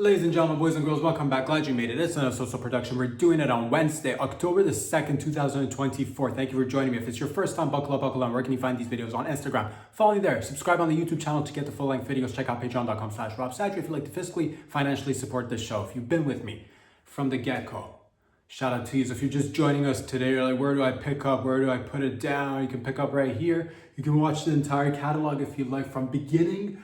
Ladies and gentlemen, boys and girls, welcome back. Glad you made it. It's another social production. We're doing it on Wednesday, October the 2nd, 2024. Thank you for joining me. If it's your first time, buckle up, buckle on. Where can you find these videos? On Instagram. Follow me there. Subscribe on the YouTube channel to get the full-length videos. Check out patreon.com/RobSatcher if you'd like to fiscally, financially support this show. If you've been with me from the get-go, shout out to you. So if you're just joining us today, you're like, where do I pick up? Where do I put it down? You can pick up right here. You can watch the entire catalog if you like from beginning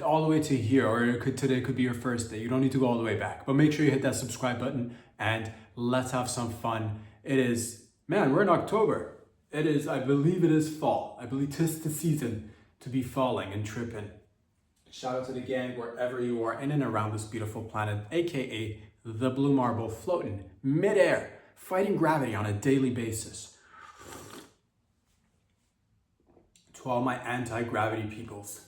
all the way to here, or today could be your first day. You don't need to go all the way back, but make sure you hit that subscribe button and let's have some fun. It is, man, we're in October. It is, I believe it is fall. I believe 'tis the season to be falling and tripping. Shout out to the gang wherever you are in and around this beautiful planet, aka the blue marble, floating midair, fighting gravity on a daily basis. To all my anti-gravity peoples,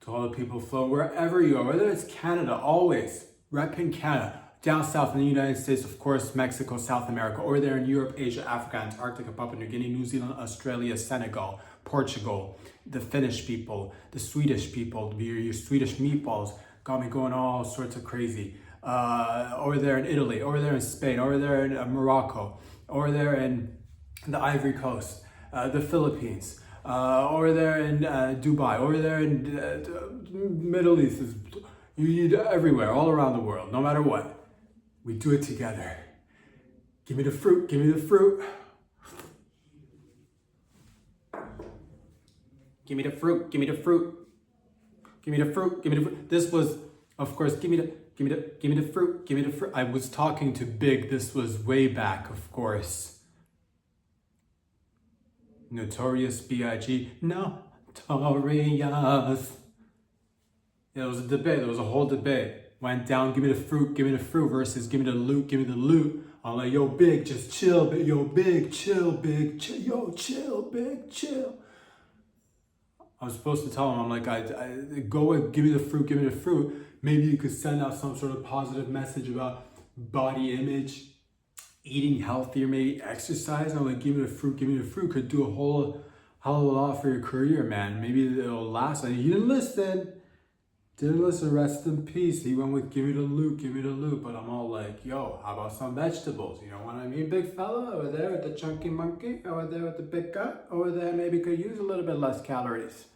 to all the people floating wherever you are, whether it's Canada, always repping Canada, down south in the United States, of course, Mexico, South America, or there in Europe, Asia, Africa, Antarctica, Papua New Guinea, New Zealand, Australia, Senegal, Portugal, the Finnish people, the Swedish people, your Swedish meatballs got me going all sorts of crazy. Over there in Italy, over there in Spain, over there in Morocco, over there in the Ivory Coast, the Philippines, over there in Dubai, over there in Middle East, you need everywhere, all around the world, no matter what. We do it together. Give me the fruit, give me the fruit. Give me the fruit, give me the fruit. Give me the fruit, give me the fruit. This was, of course, give me the fruit, give me the fruit. I was talking to Big, this was way back, of course. Notorious B.I.G. Notorious. Yeah, there was a debate, there was a whole debate. Went down, give me the fruit versus give me the loot, give me the loot. I'm like, yo, Big, just chill, Big, yo, Big, chill, Big, chill, yo, chill, Big, chill. I was supposed to tell him, I'm like, I go with give me the fruit. Maybe you could send out some sort of positive message about body image, eating healthier, maybe exercise. I'm like, give me the fruit could do a whole hell of a lot for your career, man. Maybe it'll last. And he didn't listen, rest in peace. He went with give me the loot. But I'm all like, yo, how about some vegetables? You know what I mean? Big fella over there with the chunky monkey, over there with the big gut, over there maybe could use a little bit less calories.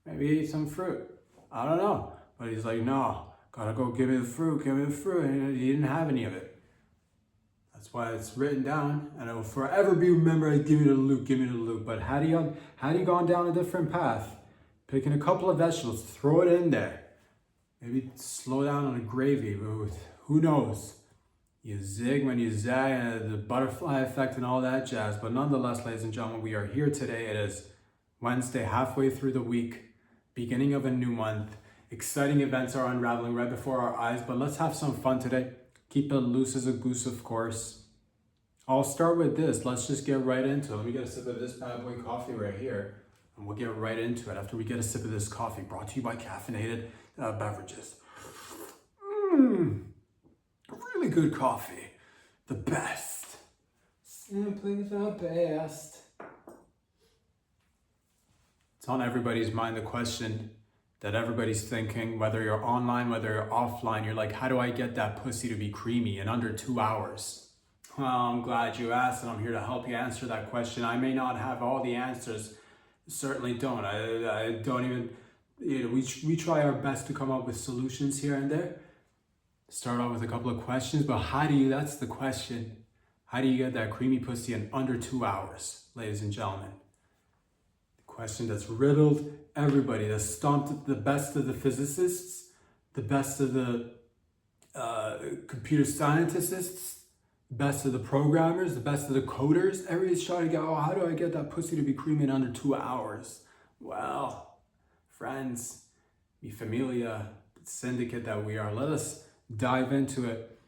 Maybe eat some fruit. I don't know. But he's like, no, gotta go give me the fruit. And he didn't have any of it. That's why it's written down, and it will forever be remembered. Give me the loot. But had he gone down a different path, picking a couple of vegetables, throw it in there, maybe slow down on the gravy. Who knows? You zig when you zag, the butterfly effect and all that jazz. But nonetheless, ladies and gentlemen, we are here today. It is Wednesday, halfway through the week, beginning of a new month. Exciting events are unraveling right before our eyes, but let's have some fun today. Keep it loose as a goose, of course. I'll start with this. Let's just get right into it. Let me get a sip of this bad boy coffee right here, and we'll get right into it after we get a sip of this coffee, brought to you by caffeinated beverages. Really good coffee. The best. Simply the best. It's on everybody's mind, the question that everybody's thinking, whether you're online, whether you're offline, you're like, how do I get that pussy to be creamy in under 2 hours? Well, I'm glad you asked, and I'm here to help you answer that question. I may not have all the answers, certainly don't. I don't even, we try our best to come up with solutions here and there. Start off with a couple of questions, but that's the question. How do you get that creamy pussy in under 2 hours, ladies and gentlemen? Question that's riddled everybody, that stumped the best of the physicists, the best of the computer scientists, best of the programmers, the best of the coders. Everybody's trying to go, how do I get that pussy to be creamy in under 2 hours? Well, friends, mi familia, syndicate that we are, let us dive into it.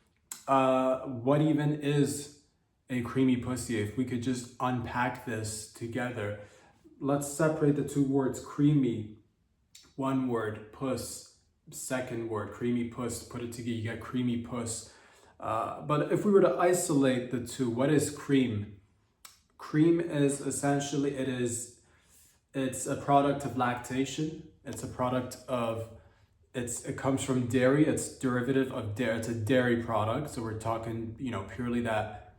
What even is a creamy pussy? If we could just unpack this together. Let's separate the two words, creamy, one word, puss, second word, creamy puss, put it together, you get creamy puss. But if we were to isolate the two, what is cream? Cream is essentially, it's a product of lactation. It's a product of it comes from dairy. It's derivative of dairy. It's a dairy product. So we're talking, purely that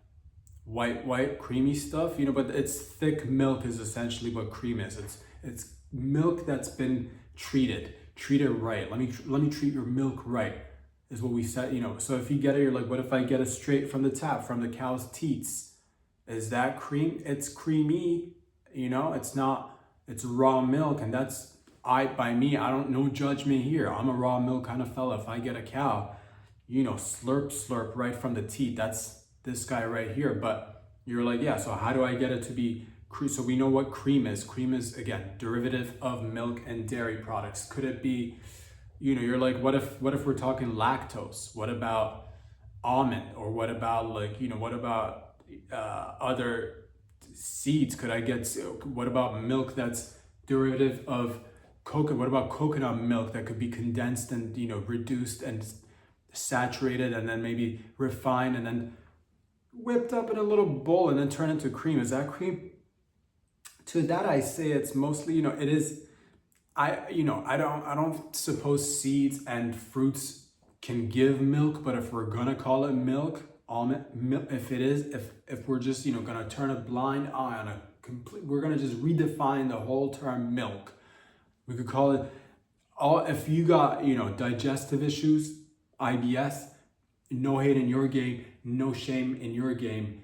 white creamy stuff, but it's thick milk is essentially what cream is. It's milk that's been treated right. Let me treat your milk right is what we said, So if you get it, you're like, what if I get it straight from the tap, from the cow's teats? Is that cream? It's creamy, it's not, it's raw milk. And that's, by me, I don't, no judgment here. I'm a raw milk kind of fella. If I get a cow, slurp right from the teat. That's this guy right here. But you're like, yeah, so how do I get it to be cream? So we know what cream is. Cream is, again, derivative of milk and dairy products. Could it be, you're like, what if we're talking lactose? What about almond? Or what about what about other seeds? Could I get, what about milk that's derivative of coconut? What about coconut milk that could be condensed and reduced and saturated and then maybe refined and then whipped up in a little bowl and then turned into cream? Is that cream? To that I say it's mostly, it is, I don't suppose seeds and fruits can give milk, but if we're gonna call it milk, almond milk, if we're just gonna turn a blind eye on we're gonna just redefine the whole term milk. We could call it if you got digestive issues, IBS, no hate in your game, no shame in your game.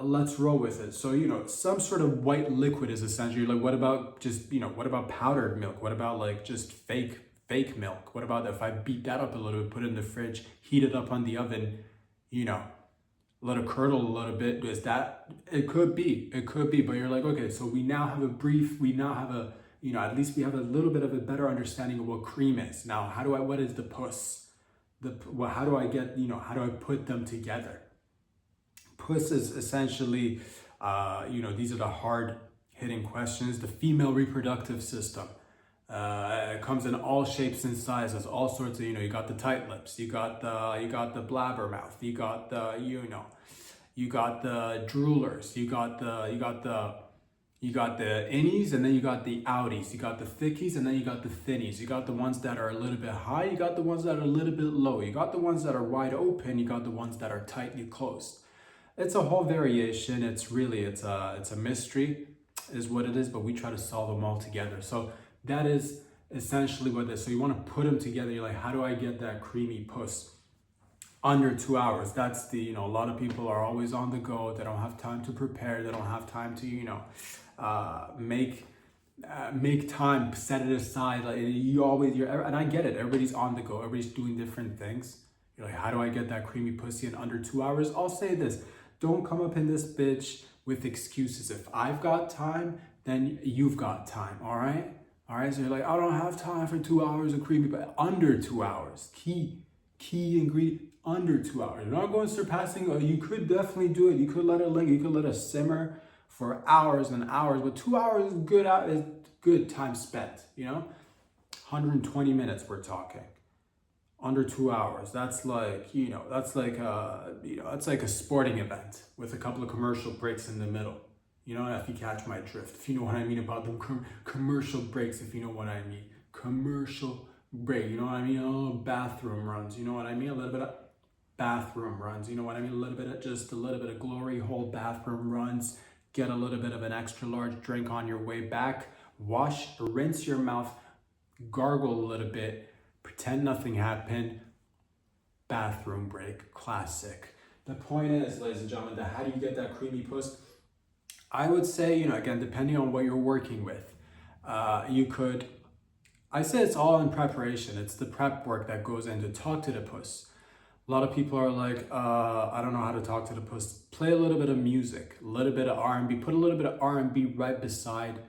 Let's roll with it. So some sort of white liquid is essentially like, what about just what about powdered milk? What about like just fake milk? What about if I beat that up a little bit, put it in the fridge, heat it up on the oven, let it curdle a little bit? Is that, it could be, but you're like, okay, so we now have at least we have a little bit of a better understanding of what cream is. Now, what is the puss? How do I get, how do I put them together? Puss is essentially, these are the hard hitting questions. The female reproductive system. It comes in all shapes and sizes, all sorts of, you got the tight lips, you got the blabbermouth, you got the, you got the droolers, you got the innies, and then you got the outies, you got the thickies, and then you got the thinnies. You got the ones that are a little bit high, you got the ones that are a little bit low, you got the ones that are wide open, you got the ones that are tightly closed. It's a whole variation. It's a mystery is what it is, but we try to solve them all together. So that is essentially what it is. So you want to put them together. You're like, how do I get that creamy puss under 2 hours? That's the, a lot of people are always on the go. They don't have time to prepare. They don't have time to, make time, set it aside. Like and I get it. Everybody's on the go. Everybody's doing different things. You're like, how do I get that creamy pussy in under 2 hours? I'll say this. Don't come up in this bitch with excuses. If I've got time, then you've got time, all right? All right, so you're like, I don't have time for 2 hours of creamy, but under 2 hours. Key ingredient, under 2 hours. You're not going surpassing, you could definitely do it. You could let it linger, you could let it simmer for hours and hours, but 2 hours is good time spent, 120 minutes we're talking. Under 2 hours, that's like, that's like a sporting event with a couple of commercial breaks in the middle. If you catch my drift, if you know what I mean about the commercial breaks, if you know what I mean. Commercial break, you know what I mean? A little bathroom runs, you know what I mean? A little bit of bathroom runs, you know what I mean? A little bit of glory hole bathroom runs. Get a little bit of an extra large drink on your way back. Rinse your mouth, gargle a little bit. Pretend nothing happened. Bathroom break, classic. The point is, ladies and gentlemen, that how do you get that creamy puss? I would say, again, depending on what you're working with, I say it's all in preparation. It's the prep work that goes in to talk to the puss. A lot of people are like, I don't know how to talk to the puss. Play a little bit of music, a little bit of R&B, put a little bit of R&B right beside.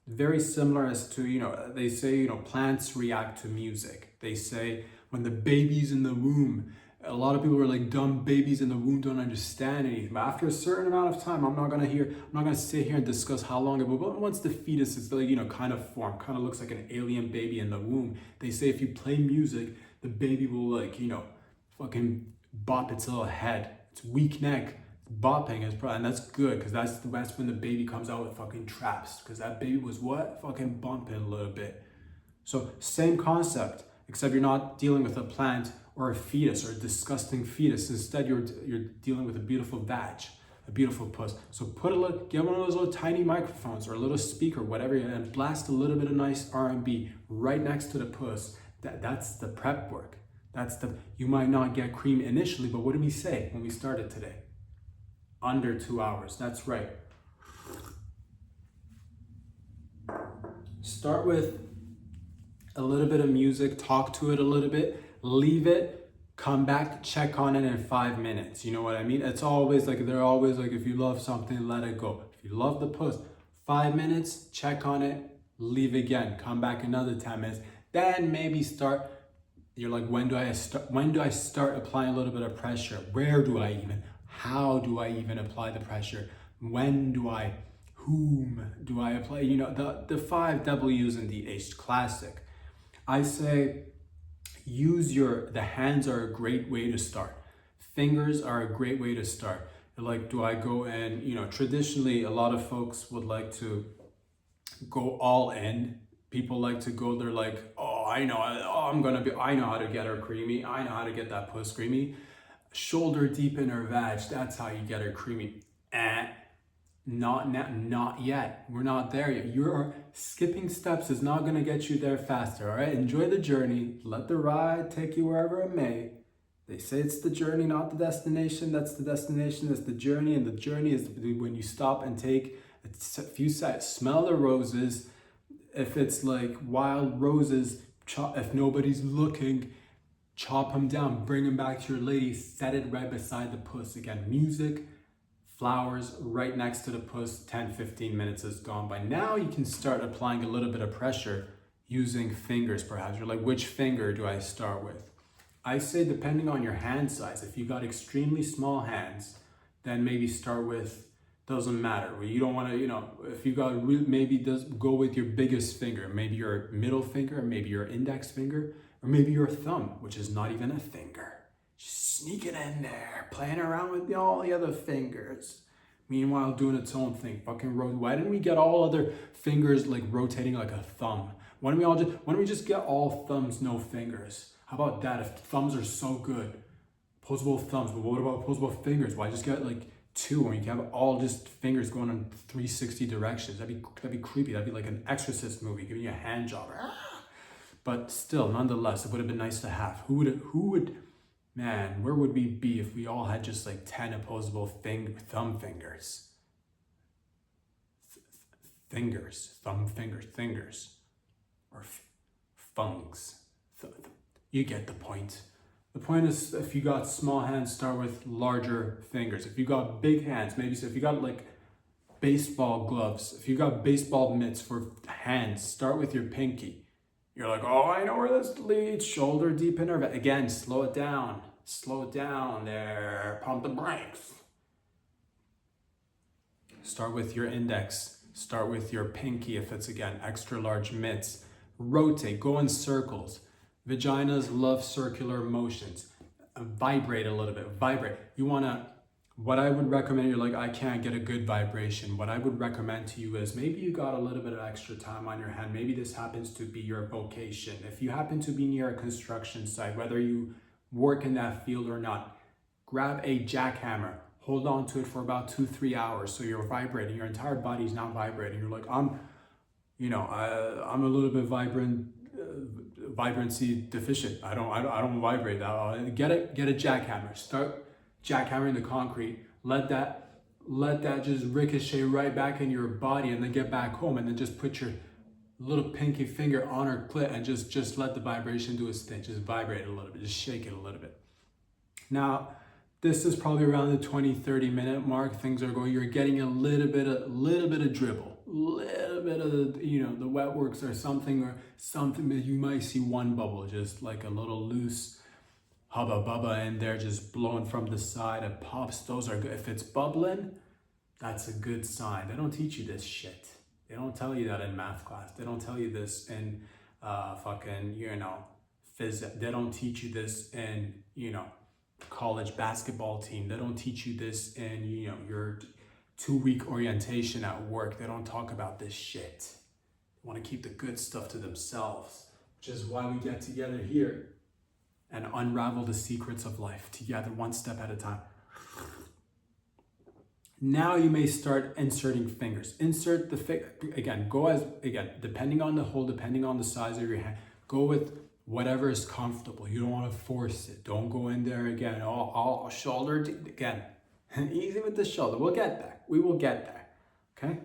Very similar as to, they say, plants react to music. They say when the baby's in the womb, a lot of people are like, dumb babies in the womb don't understand anything. But after a certain amount of time, I'm not gonna sit here and discuss how long it will, but once the fetus is like, kind of formed, kind of looks like an alien baby in the womb, they say if you play music, the baby will fucking bop its little head, its weak neck, bopping is probably, and that's good because that's when the baby comes out with fucking traps, because that baby was fucking bumping a little bit. So same concept. except you're not dealing with a plant or a fetus or a disgusting fetus. Instead, you're dealing with a beautiful vag, a beautiful puss. So get one of those little tiny microphones or a little speaker, whatever, and blast a little bit of nice R&B right next to the puss. That's the prep work. You might not get cream initially, but what did we say when we started today? Under 2 hours. That's right. Start with a little bit of music, talk to it a little bit, leave it, come back, check on it in 5 minutes. You know what I mean? It's always like, they're always like, if you love something, let it go. If you love the puss, 5 minutes, check on it, leave again, come back another 10 minutes, then maybe start. You're like, when do I start applying a little bit of pressure? How do I even apply the pressure? Whom do I apply? You know, the 5 W's in the H classic. I say, the hands are a great way to start. Fingers are a great way to start. Like, do I go and, you know, traditionally a lot of folks would like to go all in. People like to go, they're like, I know how to get her creamy. I know how to get that puss creamy. Shoulder deep in her vag, that's how you get her creamy. Not yet. We're not there yet. Your skipping steps is not gonna get you there faster, all right? Enjoy the journey. Let the ride take you wherever it may. They say it's the journey, not the destination. That's the destination, that's the journey. And the journey is when you stop and take a few seconds, smell the roses. If it's like wild roses, if nobody's looking, chop them down, bring them back to your lady, set it right beside the puss. Again, music, flowers right next to the puss, 10-15 minutes is gone by. Now you can start applying a little bit of pressure using fingers perhaps. You're like, which finger do I start with? I say, depending on your hand size, if you got extremely small hands, then maybe start with, doesn't matter. You don't want to, you know, if you got maybe go with your biggest finger, maybe your middle finger, maybe your index finger, or maybe your thumb, which is not even a finger. Just sneak it in there, playing around with all the other fingers. Meanwhile, doing its own thing. Why didn't we get all other fingers like rotating like a thumb? Why don't we just get all thumbs, no fingers? How about that? If thumbs are so good, opposable thumbs, but what about opposable fingers? Why just get like 2 when you can have all just fingers going in 360 directions? That'd be creepy. That'd be like an Exorcist movie giving you a hand job. But still, nonetheless, it would have been nice to have. Man, where would we be if we all had just like 10 opposable thumb fingers? Fingers, or fungs. You get the point. The point is, if you got small hands, start with larger fingers. If you got big hands, maybe so if you got like baseball gloves, if you got baseball mitts for hands, start with your pinky. You're like, I know where this leads. Shoulder deep in her. Again, slow it down there. Pump the brakes. Start with your index. Start with your pinky if it's, again, extra large mitts. Rotate, go in circles. Vaginas love circular motions. Vibrate a little bit, vibrate. What I would recommend, you're like, I can't get a good vibration. What I would recommend to you is maybe you got a little bit of extra time on your hand. Maybe this happens to be your vocation. If you happen to be near a construction site, whether you work in that field or not, grab a jackhammer, hold on to it for about 2-3 hours. So you're vibrating, your entire body's now vibrating. You're like, I'm a little bit vibrancy deficient. I don't vibrate that. Get a jackhammer. Start jackhammering the concrete. Let that just ricochet right back in your body, and then get back home, and then just put your little pinky finger on her clit and just let the vibration do its thing. Just vibrate a little bit. Just shake it a little bit. Now, this is probably around the 20-30 minute mark. Things are going. You're getting a little bit of dribble, little bit of the wet works or something that you might see one bubble, just like a little loose hubba bubba in there, just blowing from the side. It pops. Those are good. If it's bubbling, that's a good sign. They don't teach you this shit. They don't tell you that in math class. They don't tell you this in physics. They don't teach you this in college basketball team. They don't teach you this in your 2-week orientation at work. They don't talk about this shit. They want to keep the good stuff to themselves, which is why we get together here and unravel the secrets of life together, one step at a time. Now you may start inserting fingers. Insert the depending on the hole, depending on the size of your hand, go with whatever is comfortable. You don't want to force it. Don't go in there again. All shoulder again. Easy with the shoulder. We'll get there. We will get there. Okay?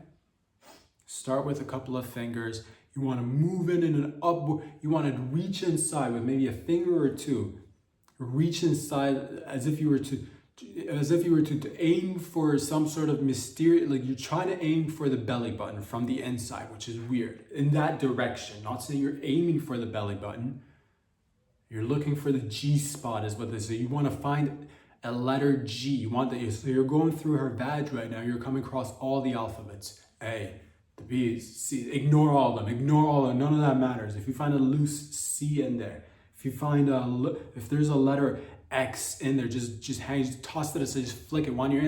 Start with a couple of fingers. You want to move in an upward. You want to reach inside with maybe a finger or two. Reach inside as if you were to aim for some sort of mysterious, like you're trying to aim for the belly button from the inside, which is weird. In that direction, not saying you're aiming for the belly button. You're looking for the G spot is what they say. You want to find a letter G. You want that. So you're going through her vag right now. You're coming across all the alphabets. A, the B, C. Ignore all of them. Ignore all of them. None of that matters. If you find a loose C in there, if you find if there's a letter X in there, just toss it aside, just flick it. When you're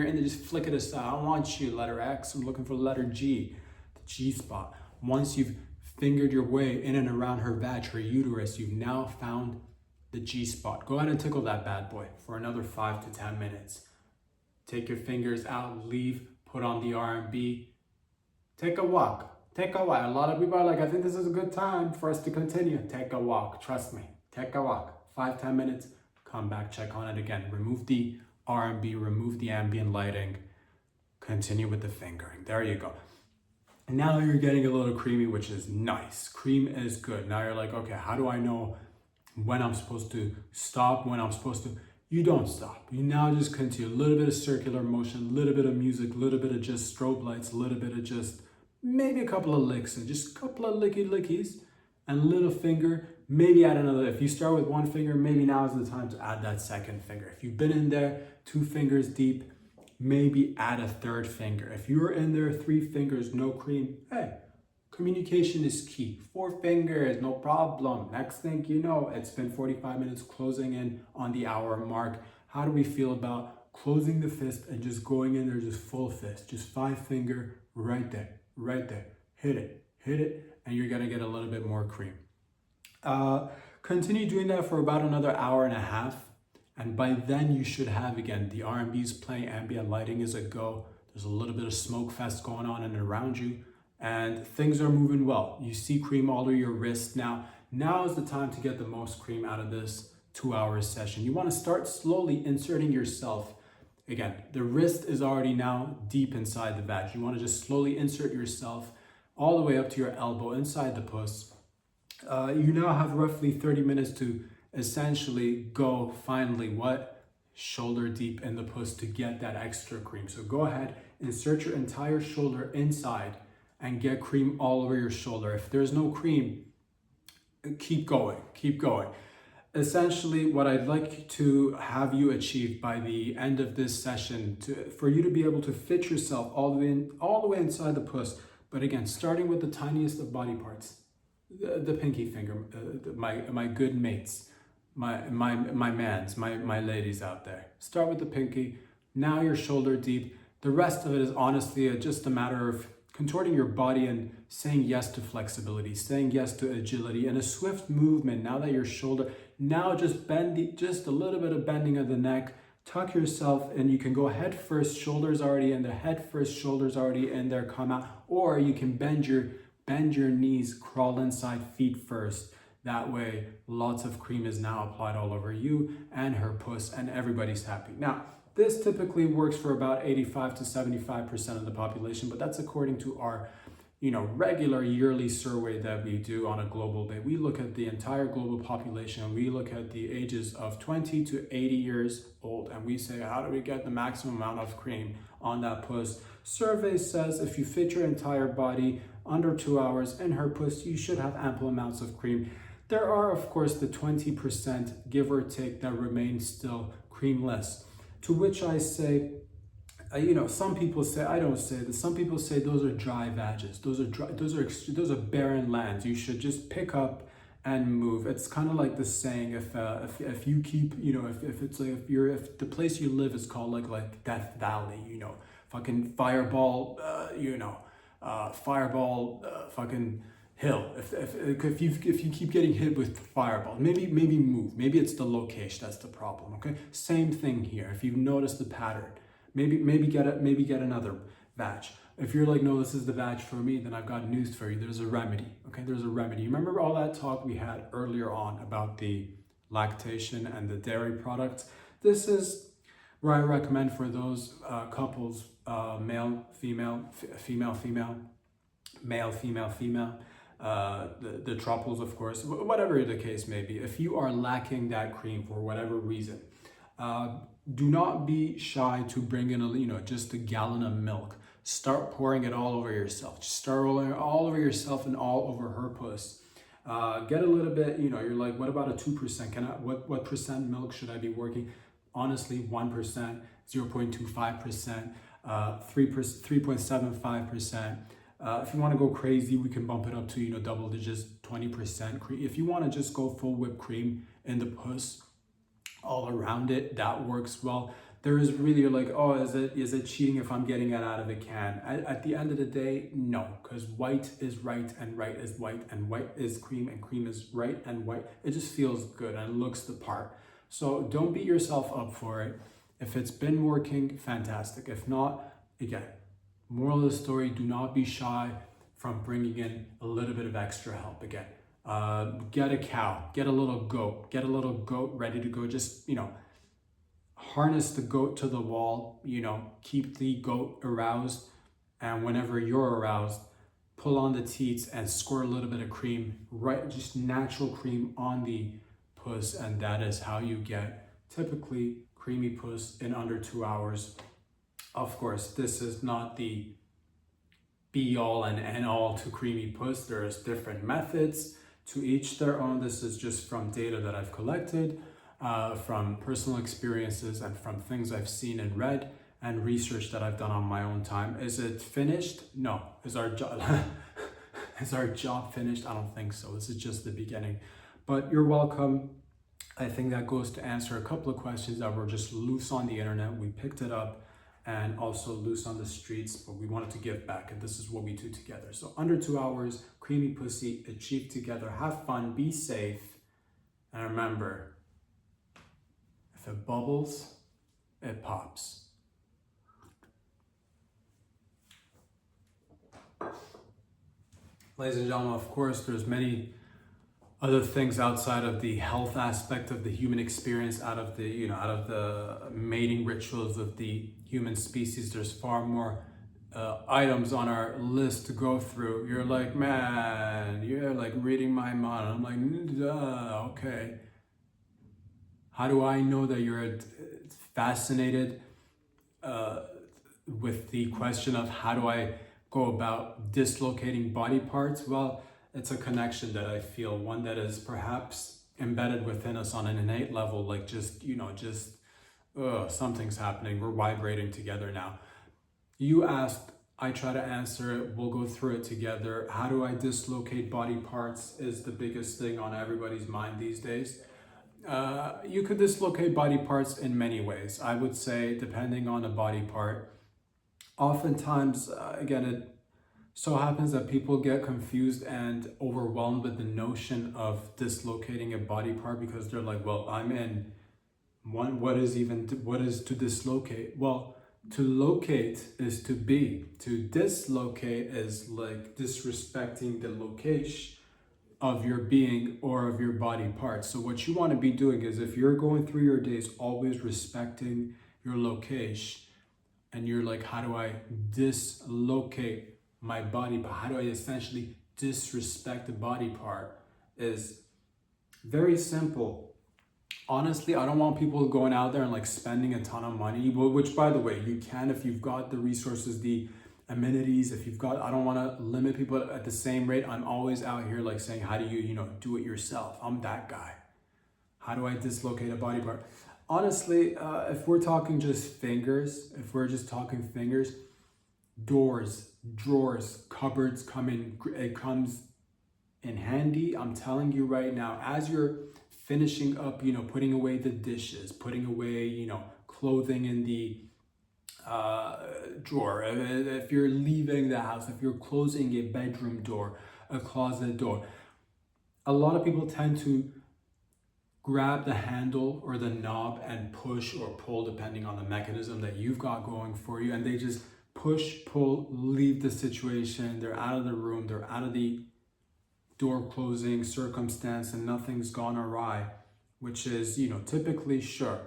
in there, just flick it aside. I don't want you letter X. I'm looking for the letter G, the G spot. Once you've fingered your way in and around her vag, her uterus, you've now found the G spot. Go ahead and tickle that bad boy for another 5 to 10 minutes. Take your fingers out, leave, put on the R&B. Take a walk. Take a walk. A lot of people are like, I think this is a good time for us to continue. Take a walk. Trust me. Take a walk. 5, 10 minutes. Come back, check on it again. Remove the R&B, remove the ambient lighting. Continue with the fingering. There you go. Now you're getting a little creamy, which is nice. Cream is good. Now you're like, okay, how do I know when I'm supposed to stop, when I'm supposed to... You don't stop. You now just continue. A little bit of circular motion, a little bit of music, a little bit of just strobe lights, a little bit of just maybe a couple of licks and just a couple of lickies and a little finger. Maybe add another. If you start with one finger, maybe now is the time to add that second finger. If you've been in there 2 fingers deep, maybe add a 3rd finger. If you're in there 3 fingers, no cream, hey, communication is key. 4 fingers, no problem. Next thing you know, it's been 45 minutes closing in on the hour mark. How do we feel about closing the fist and just going in there just full fist? Just 5 finger right there, right there. Hit it, and you're gonna get a little bit more cream. Continue doing that for about another hour and a half, and by then you should have, again, the R&B's playing, ambient lighting is a go. There's a little bit of smoke fest going on and around you, and things are moving well. You see cream all over your wrist. Now is the time to get the most cream out of this 2-hour session. You want to start slowly inserting yourself. Again, the wrist is already now deep inside the vag. You want to just slowly insert yourself all the way up to your elbow inside the puss. You now have roughly 30 minutes to essentially go finally shoulder deep in the puss to get that extra cream. So go ahead, insert your entire shoulder inside and get cream all over your shoulder. If there's no cream, keep going. Essentially, what I'd like to have you achieve by the end of this session, for you to be able to fit yourself all the way inside the puss. But again, starting with the tiniest of body parts. The pinky finger, my good mates, my mans, my ladies out there. Start with the pinky. Now you're shoulder deep. The rest of it is honestly just a matter of contorting your body and saying yes to flexibility, saying yes to agility, and a swift movement. Now that your shoulder, now just just a little bit of bending of the neck. Tuck yourself, and you can go head first. Shoulders already in there. Head first. Shoulders already in there. Come out, or you can bend your knees, crawl inside, feet first. That way, lots of cream is now applied all over you and her puss, and everybody's happy. Now, this typically works for about 85 to 75% of the population, but that's according to our, regular yearly survey that we do on a global basis. We look at the entire global population, and we look at the ages of 20 to 80 years old, and we say, how do we get the maximum amount of cream on that puss? Survey says if you fit your entire body under 2 hours in her puss, you should have ample amounts of cream. There are, of course, the 20%, give or take, that remain still creamless. To which I say, some people say, I don't say this, some people say those are dry vages. Those are barren lands. You should just pick up and move. It's kind of like the saying, if you keep, if the place you live is called like Death Valley, fucking fireball, fucking, hill. If you keep getting hit with fireballs, maybe move. Maybe it's the location that's the problem. Okay, same thing here. If you notice the pattern, maybe get another batch. If you're like, no, this is the batch for me, then I've got news for you. There's a remedy. Okay, there's a remedy. You remember all that talk we had earlier on about the lactation and the dairy products? This is where I recommend for those couples, male, female, male, female, the triples, of course, whatever the case may be. If you are lacking that cream for whatever reason, do not be shy to bring in just a gallon of milk. Start pouring it all over yourself. Just start rolling it all over yourself and all over her puss. Get a little bit, you're like, what about a 2%? What percent milk should I be working? Honestly, 1%, 0.25%, 3.75%. If you want to go crazy, we can bump it up to double digits, 20%. If you want to just go full whipped cream in the puss all around it, that works well. There is really like, oh, is it cheating if I'm getting it out of a can? At the end of the day, no, because white is right and right is white and white is cream and cream is right and white. It just feels good and looks the part. So don't beat yourself up for it. If it's been working, fantastic. If not, again, moral of the story, do not be shy from bringing in a little bit of extra help. Again, get a cow, get a little goat ready to go. Just, harness the goat to the wall, keep the goat aroused. And whenever you're aroused, pull on the teats and squirt a little bit of cream, right? Just natural cream on the puss. And that is how you get typically creamy puss in under 2 hours. Of course, this is not the be all and end all to creamy puss. There's different methods, to each their own. This is just from data that I've collected, from personal experiences and from things I've seen and read and research that I've done on my own time. Is it finished? No. Is our job is our job finished? I don't think so. This is just the beginning. But you're welcome. I think that goes to answer a couple of questions that were just loose on the internet. We picked it up and also loose on the streets, but we wanted to give back, and this is what we do together. So under 2 hours, creamy pussy, achieve together, have fun, be safe, and remember, if it bubbles, it pops. Ladies and gentlemen, of course, there's many other things outside of the health aspect of the human experience, out of the mating rituals of the human species. There's far more items on our list to go through. You're like, man, you're like reading my mind. I'm like, okay. How do I know that you're fascinated with the question of how do I go about dislocating body parts? Well, it's a connection that I feel, one that is perhaps embedded within us on an innate level, like something's happening. We're vibrating together now. You asked, I try to answer it. We'll go through it together. How do I dislocate body parts is the biggest thing on everybody's mind these days. You could dislocate body parts in many ways. I would say, depending on the body part. Oftentimes, again, it so happens that people get confused and overwhelmed with the notion of dislocating a body part because they're like, well, I'm in one. What is to dislocate? Well, to locate is to be. To dislocate is like disrespecting the location of your being or of your body parts. So what you want to be doing is, if you're going through your days always respecting your location, and you're like, how do I dislocate my body, but how do I essentially disrespect the body part, is very simple. Honestly, I don't want people going out there and like spending a ton of money, which by the way, you can if you've got the resources, the amenities, if you've got, I don't want to limit people at the same rate. I'm always out here like saying, how do you, do it yourself? I'm that guy. How do I dislocate a body part? Honestly, if we're talking just fingers, doors, drawers, cupboards it comes in handy. I'm telling you right now, as you're finishing up, putting away the dishes, putting away, clothing in the drawer, if you're leaving the house, if you're closing a bedroom door, a closet door. A lot of people tend to grab the handle or the knob and push or pull depending on the mechanism that you've got going for you, and they just push, pull, leave the situation. They're out of the room, they're out of the door closing circumstance, and nothing's gone awry, which is, typically, sure,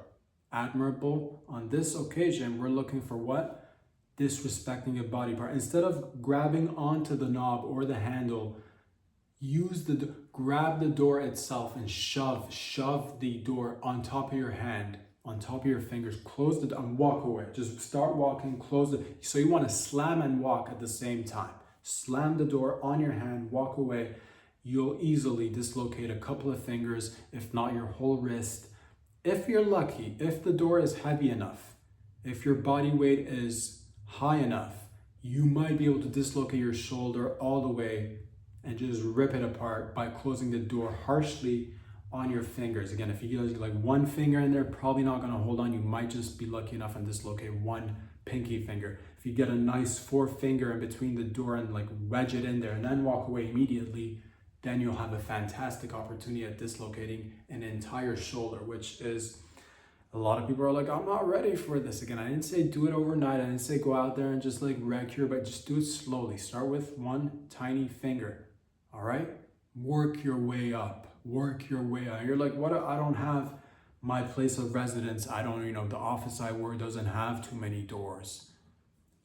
admirable. On this occasion, we're looking for what? Disrespecting a body part. Instead of grabbing onto the knob or the handle, grab the door itself and shove the door on top of your hand, on top of your fingers, close the door and walk away. Just start walking, close it. So you want to slam and walk at the same time. Slam the door on your hand, walk away. You'll easily dislocate a couple of fingers, if not your whole wrist. If you're lucky, if the door is heavy enough, if your body weight is high enough, you might be able to dislocate your shoulder all the way and just rip it apart by closing the door harshly on your fingers. Again, if you get like one finger in there, probably not going to hold on. You might just be lucky enough and dislocate one pinky finger. If you get a nice forefinger in between the door and like wedge it in there and then walk away immediately, then you'll have a fantastic opportunity at dislocating an entire shoulder, which is, a lot of people are like, I'm not ready for this. Again, I didn't say do it overnight. I didn't say go out there and just like wreck your, but just do it slowly. Start with one tiny finger. All right, work your way up, work your way out. You're like, what? I don't have my place of residence. I don't, the office I work doesn't have too many doors.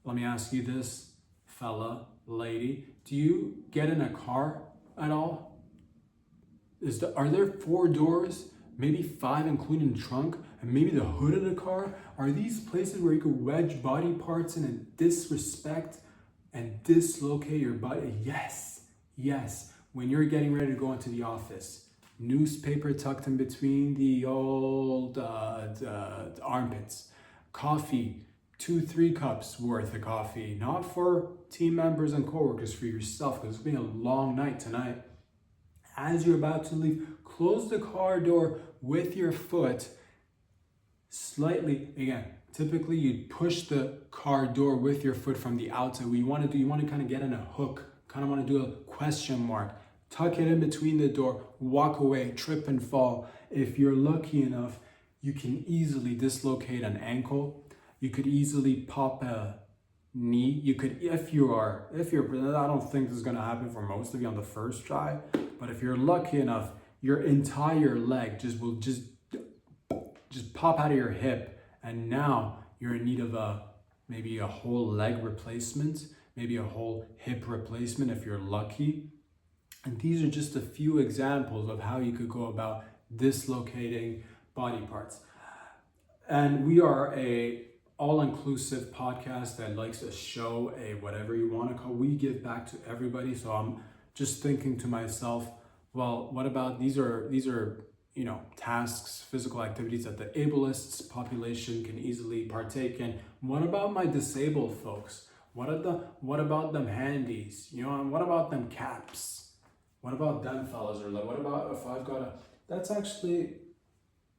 Let me ask you this, fella, lady, do you get in a car at all? Are there 4 doors, maybe 5 including trunk, and maybe the hood of the car? Are these places where you could wedge body parts in and disrespect and dislocate your body? Yes, when you're getting ready to go into the office, newspaper tucked in between the old armpits, coffee, 2-3 cups worth of coffee, not for team members and coworkers, for yourself, because it's been a long night tonight. As you're about to leave, close the car door with your foot slightly. Again, typically you'd push the car door with your foot from the outside. What you want to kind of get in a hook, kind of want to do a question mark, tuck it in between the door, walk away, trip and fall. If you're lucky enough, you can easily dislocate an ankle. You could easily pop a knee. You could, if you're, I don't think this is going to happen for most of you on the first try, but if you're lucky enough, your entire leg will just pop out of your hip, and now you're in need of maybe a whole leg replacement, maybe a whole hip replacement if you're lucky. And these are just a few examples of how you could go about dislocating body parts. And we are a all-inclusive podcast that likes to show whatever you want to call. We give back to everybody. So I'm just thinking to myself, well, what about these are tasks, physical activities that the ableists population can easily partake in. What about my disabled folks? What about them handies? And what about them caps? What about them fellas? Or like, what about if I've got that's actually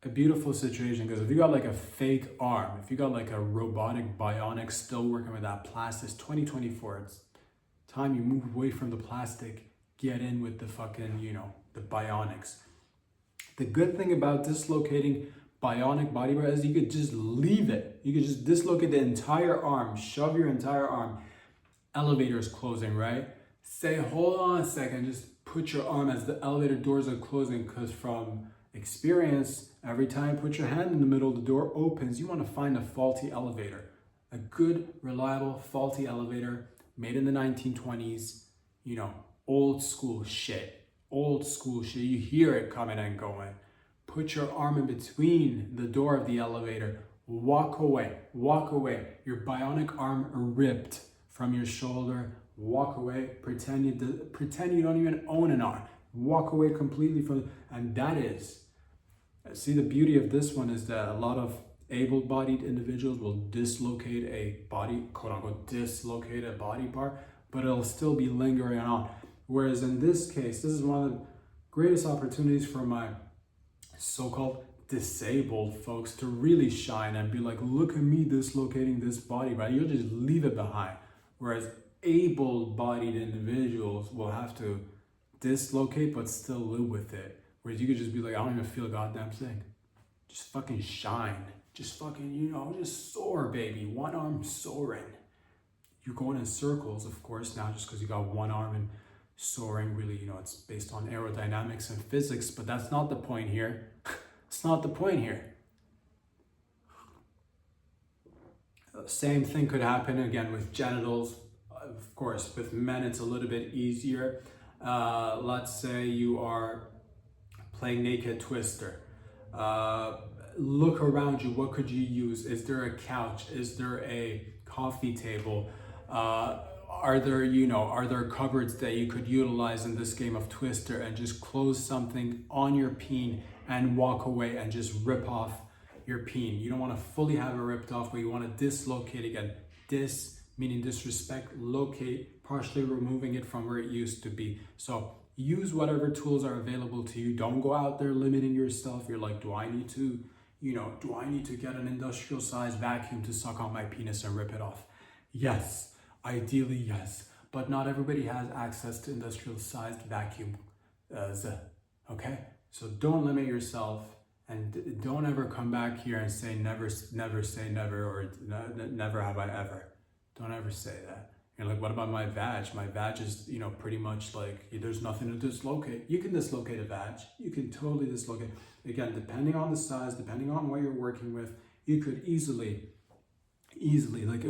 a beautiful situation, because if you got like a fake arm, if you got like a robotic bionic still working with that plastic, it's 2024, it's time you move away from the plastic, get in with the fucking, the bionics. The good thing about dislocating bionic body part is you could just leave it. You could just dislocate the entire arm, shove your entire arm. Elevator is closing, right? Say, hold on a second, just put your arm as the elevator doors are closing, because from experience, every time you put your hand in the middle, the door opens. You want to find a faulty elevator. A good, reliable, faulty elevator made in the 1920s, old school shit. Old school shit. You hear it coming and going. Put your arm in between the door of the elevator. Walk away. Walk away. Your bionic arm ripped from your shoulder. Walk away. Pretend you don't even own an arm. Walk away completely from, and that is. See, the beauty of this one is that a lot of able-bodied individuals will dislocate a body, quote unquote, dislocate a body part, but it'll still be lingering on. Whereas in this case, this is one of the greatest opportunities for my so-called disabled folks to really shine and be like, look at me dislocating this body, right? You'll just leave it behind. Whereas able-bodied individuals will have to dislocate but still live with it. Whereas you could just be like, I don't even feel a goddamn thing. Just fucking shine. Just fucking, just soar, baby. One arm soaring. You're going in circles, of course, now just because you got one arm, and soaring really, it's based on aerodynamics and physics, but that's not the point here. It's not the point here. Same thing could happen again with genitals. Of course, with men, it's a little bit easier. Let's say you are playing naked twister. Look around you. What could you use? Is there a couch? Is there a coffee table? Are there cupboards that you could utilize in this game of Twister and just close something on your peen and walk away and just rip off your peen? You don't want to fully have it ripped off, but you want to dislocate again. Dis meaning disrespect, locate, partially removing it from where it used to be. So use whatever tools are available to you. Don't go out there limiting yourself. You're like, do I need to get an industrial sized vacuum to suck on my penis and rip it off? Yes. Ideally, yes, but not everybody has access to industrial-sized vacuum. Okay, so don't limit yourself, and don't ever come back here and say never say never, or never have I ever. Don't ever say that. You're like, what about my vag? My vag is, pretty much like there's nothing to dislocate. You can dislocate a vag. You can totally dislocate. Again, depending on the size, depending on what you're working with, you could easily like.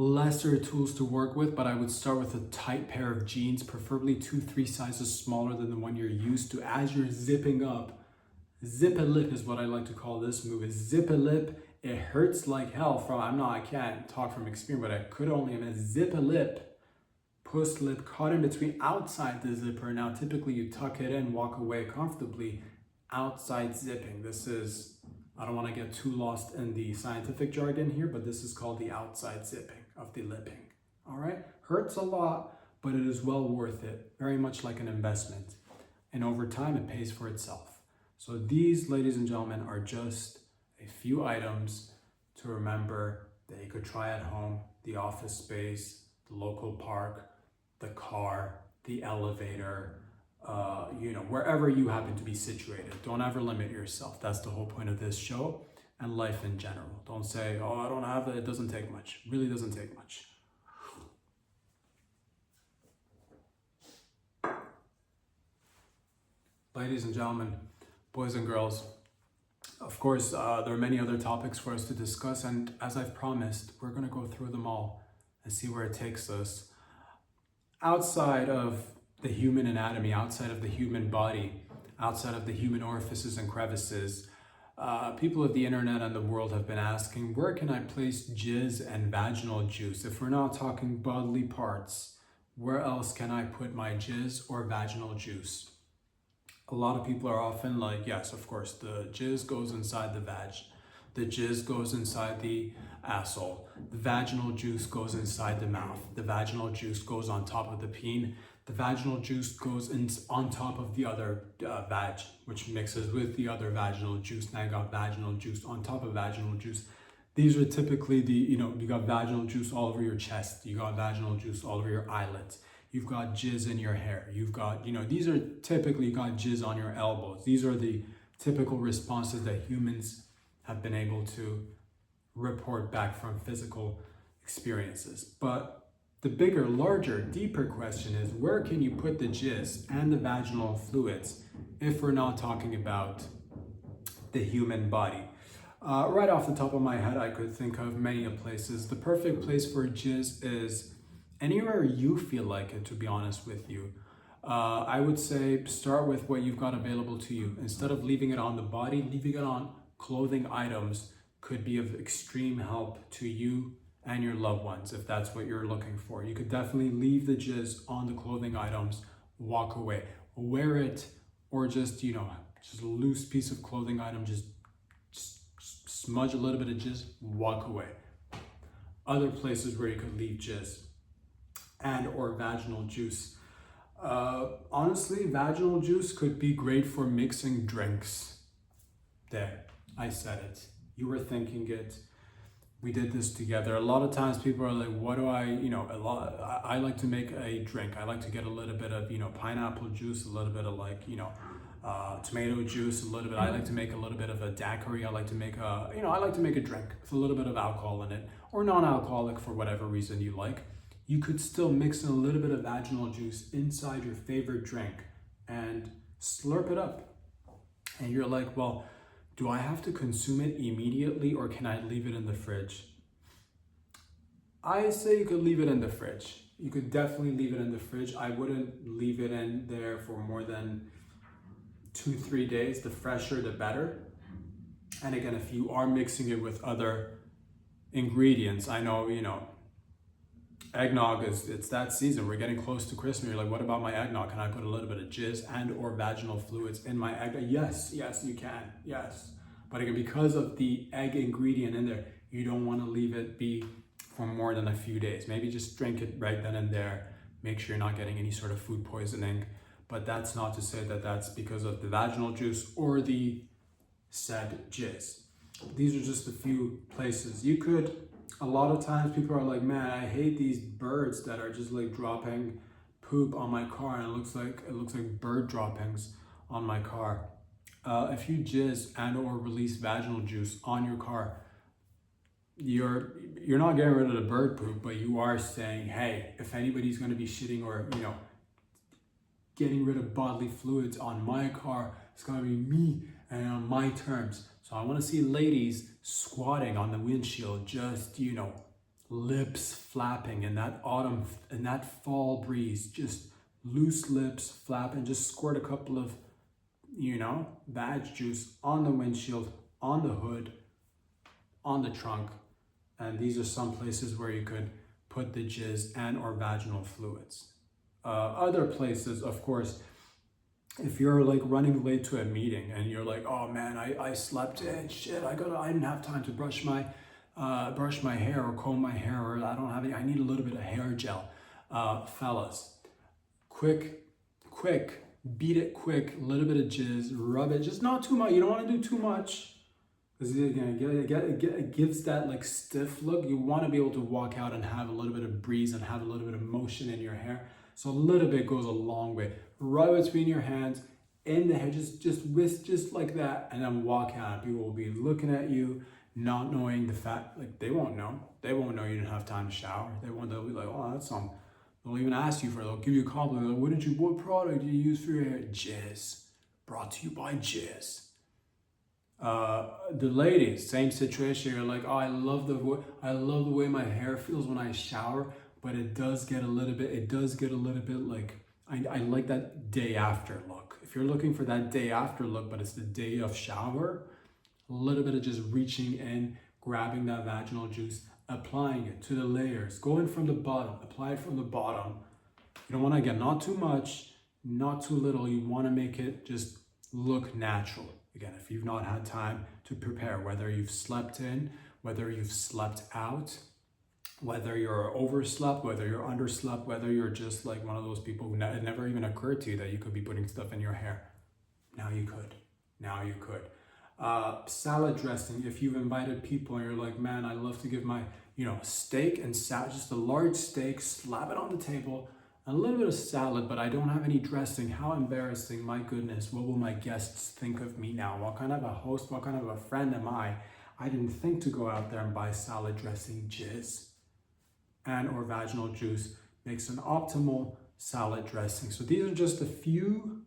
Lesser tools to work with, but I would start with a tight pair of jeans, preferably 2-3 sizes smaller than the one you're used to. As you're zipping up, zip a lip is what I like to call this move. Is zip a lip. It hurts like hell. I can't talk from experience, but I could only imagine. Zip a lip, push lip, caught in between, outside the zipper. Now typically you tuck it in, walk away comfortably. Outside zipping. This is, I don't want to get too lost in the scientific jargon here, but this is called the outside zipping of the lipping. All right, hurts a lot, but it is well worth it. Very much like an investment, and over time it pays for itself. So these, ladies and gentlemen, are just a few items to remember that you could try at home: the office space, the local park, the car, the elevator, wherever you happen to be situated. Don't ever limit yourself. That's the whole point of this show and life in general. Don't say, oh, I don't have it. It doesn't take much. It really doesn't take much. Ladies and gentlemen, boys and girls, of course, there are many other topics for us to discuss. And as I've promised, we're going to go through them all and see where it takes us. Outside of the human anatomy, outside of the human body, outside of the human orifices and crevices, people of the internet and the world have been asking, where can I place jizz and vaginal juice? If we're not talking bodily parts, where else can I put my jizz or vaginal juice? A lot of people are often like, yes, of course, the jizz goes inside the vag. The jizz goes inside the asshole. The vaginal juice goes inside the mouth. The vaginal juice goes on top of the peen. The vaginal juice goes on top of the other vag, which mixes with the other vaginal juice. Now you got vaginal juice on top of vaginal juice. These are typically you got vaginal juice all over your chest. You got vaginal juice all over your eyelids. You've got jizz in your hair. You've got, these are typically, you got jizz on your elbows. These are the typical responses that humans have been able to report back from physical experiences. But the bigger, larger, deeper question is, where can you put the jizz and the vaginal fluids if we're not talking about the human body? Right off the top of my head, I could think of many places. The perfect place for jizz is anywhere you feel like it, to be honest with you. I would say start with what you've got available to you. Instead of leaving it on the body, leaving it on clothing items could be of extreme help to you and your loved ones if that's what you're looking for. You could definitely leave the jizz on the clothing items, walk away. Wear it, or just a loose piece of clothing item, just smudge a little bit of jizz, walk away. Other places where you could leave jizz and or vaginal juice. Honestly, vaginal juice could be great for mixing drinks. There, I said it. You were thinking it. We did this together. A lot of times people are like, what do I, I like to make a drink. I like to get a little bit of, pineapple juice, a little bit of like, tomato juice, a little bit. I like to make a little bit of a daiquiri. I like to make I like to make a drink with a little bit of alcohol in it, or non-alcoholic for whatever reason you like. You could still mix in a little bit of vaginal juice inside your favorite drink and slurp it up. And you're like, well, do I have to consume it immediately or can I leave it in the fridge? I say you could leave it in the fridge. You could definitely leave it in the fridge. I wouldn't leave it in there for more than 2-3 days. The fresher, the better. And again, if you are mixing it with other ingredients, I know, eggnog it's that season. We're getting close to Christmas. You're like, what about my eggnog? Can I put a little bit of jizz and or vaginal fluids in my eggnog? Yes, you can. Yes. But again, because of the egg ingredient in there, you don't want to leave it be for more than a few days. Maybe just drink it right then and there. Make sure you're not getting any sort of food poisoning. But that's not to say that that's because of the vaginal juice or the said jizz. These are just a few places. You could, a lot of times people are like, man, I hate these birds that are just like dropping poop on my car, and it looks like bird droppings on my car. If you jizz and or release vaginal juice on your car, you're not getting rid of the bird poop, but you are saying, hey, if anybody's going to be shitting or getting rid of bodily fluids on my car, it's going to be me and on my terms. So I want to see ladies squatting on the windshield, just lips flapping in that autumn, in that fall breeze, just loose lips flapping. Just squirt a couple of vag juice on the windshield, on the hood, on the trunk. And these are some places where you could put the jizz and or vaginal fluids. Other places, of course, if you're like running late to a meeting and you're like, oh man, I slept in, shit, I didn't have time to brush my hair or comb my hair, or I need a little bit of hair gel. Fellas, quick, beat it quick, a little bit of jizz, rub it, just not too much. You don't want to do too much, because it gives that like stiff look. You want to be able to walk out and have a little bit of breeze and have a little bit of motion in your hair. So a little bit goes a long way. Rub it between your hands, in the hair, just whisk, just like that, and then walk out. People will be looking at you, not knowing the fact, like they won't know. They won't know you didn't have time to shower. They'll be like, oh, that's some. They'll even ask you for it. They'll give you a compliment. Like, what product did you use for your hair? Jizz. Brought to you by Jizz. The ladies, same situation. You're like, oh, I love the way my hair feels when I shower, but it does get a little bit like, I like that day after look. If you're looking for that day after look, but it's the day of shower, a little bit of just reaching in, grabbing that vaginal juice, applying it to the layers, going from the bottom, apply it from the bottom. You don't want to get not too much, not too little. You want to make it just look natural. Again, if you've not had time to prepare, whether you've slept in, whether you've slept out, whether you're overslept, whether you're underslept, whether you're just like one of those people who it never even occurred to you that you could be putting stuff in your hair. Now you could. Salad dressing. If you've invited people and you're like, man, I love to give my, steak and salad, just a large steak, slap it on the table, a little bit of salad, but I don't have any dressing. How embarrassing, my goodness. What will my guests think of me now? What kind of a host, what kind of a friend am I? I didn't think to go out there and buy salad dressing. Jizz and or vaginal juice makes an optimal salad dressing. So these are just a few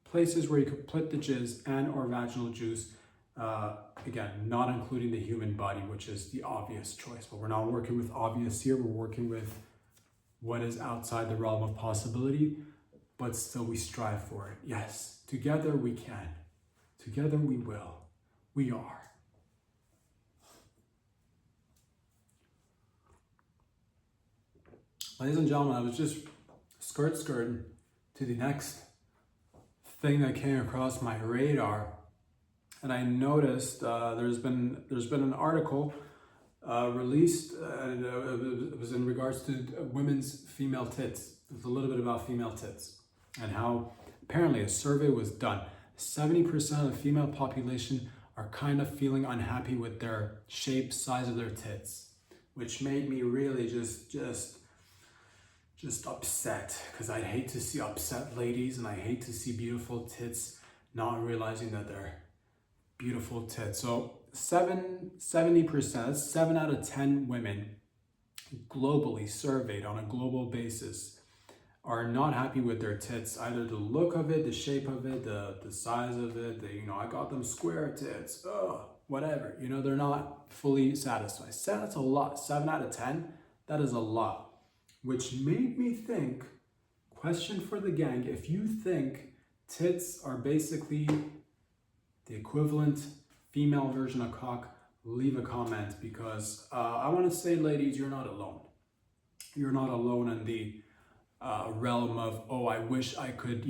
places where you could put the jizz and or vaginal juice. Again, not including the human body, which is the obvious choice. But we're not working with obvious here. We're working with what is outside the realm of possibility, but still we strive for it. Yes, together we can. Together we will. We are. Ladies and gentlemen, I was just skirting to the next thing that came across my radar, and I noticed there's been an article released, and it was in regards to women's female tits. It was a little bit about female tits and how apparently a survey was done. 70% of the female population are kind of feeling unhappy with their shape, size of their tits, which made me really just upset, because I hate to see upset ladies and I hate to see beautiful tits not realizing that they're beautiful tits. So 70%, 7 out of 10 women globally surveyed on a global basis are not happy with their tits, either the look of it, the shape of it, the size of it, I got them square tits, whatever, they're not fully satisfied. That's a lot. 7 out of 10, that is a lot, which made me think, question for the gang, if you think tits are basically the equivalent female version of cock, leave a comment, because I want to say, ladies, you're not alone. You're not alone in the realm of, I wish I could,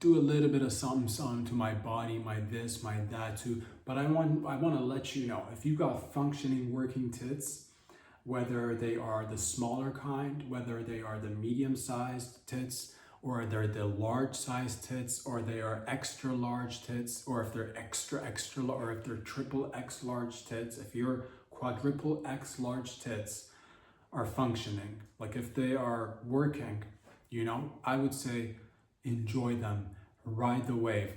do a little bit of something to my body, my this, my that too. But I want to let you know, if you got functioning working tits, whether they are the smaller kind, whether they are the medium-sized tits, or they're the large-sized tits, or they are extra large tits, or if they're extra large, or if they're triple X large tits, if your quadruple X large tits are functioning, like if they are working, I would say enjoy them, ride the wave.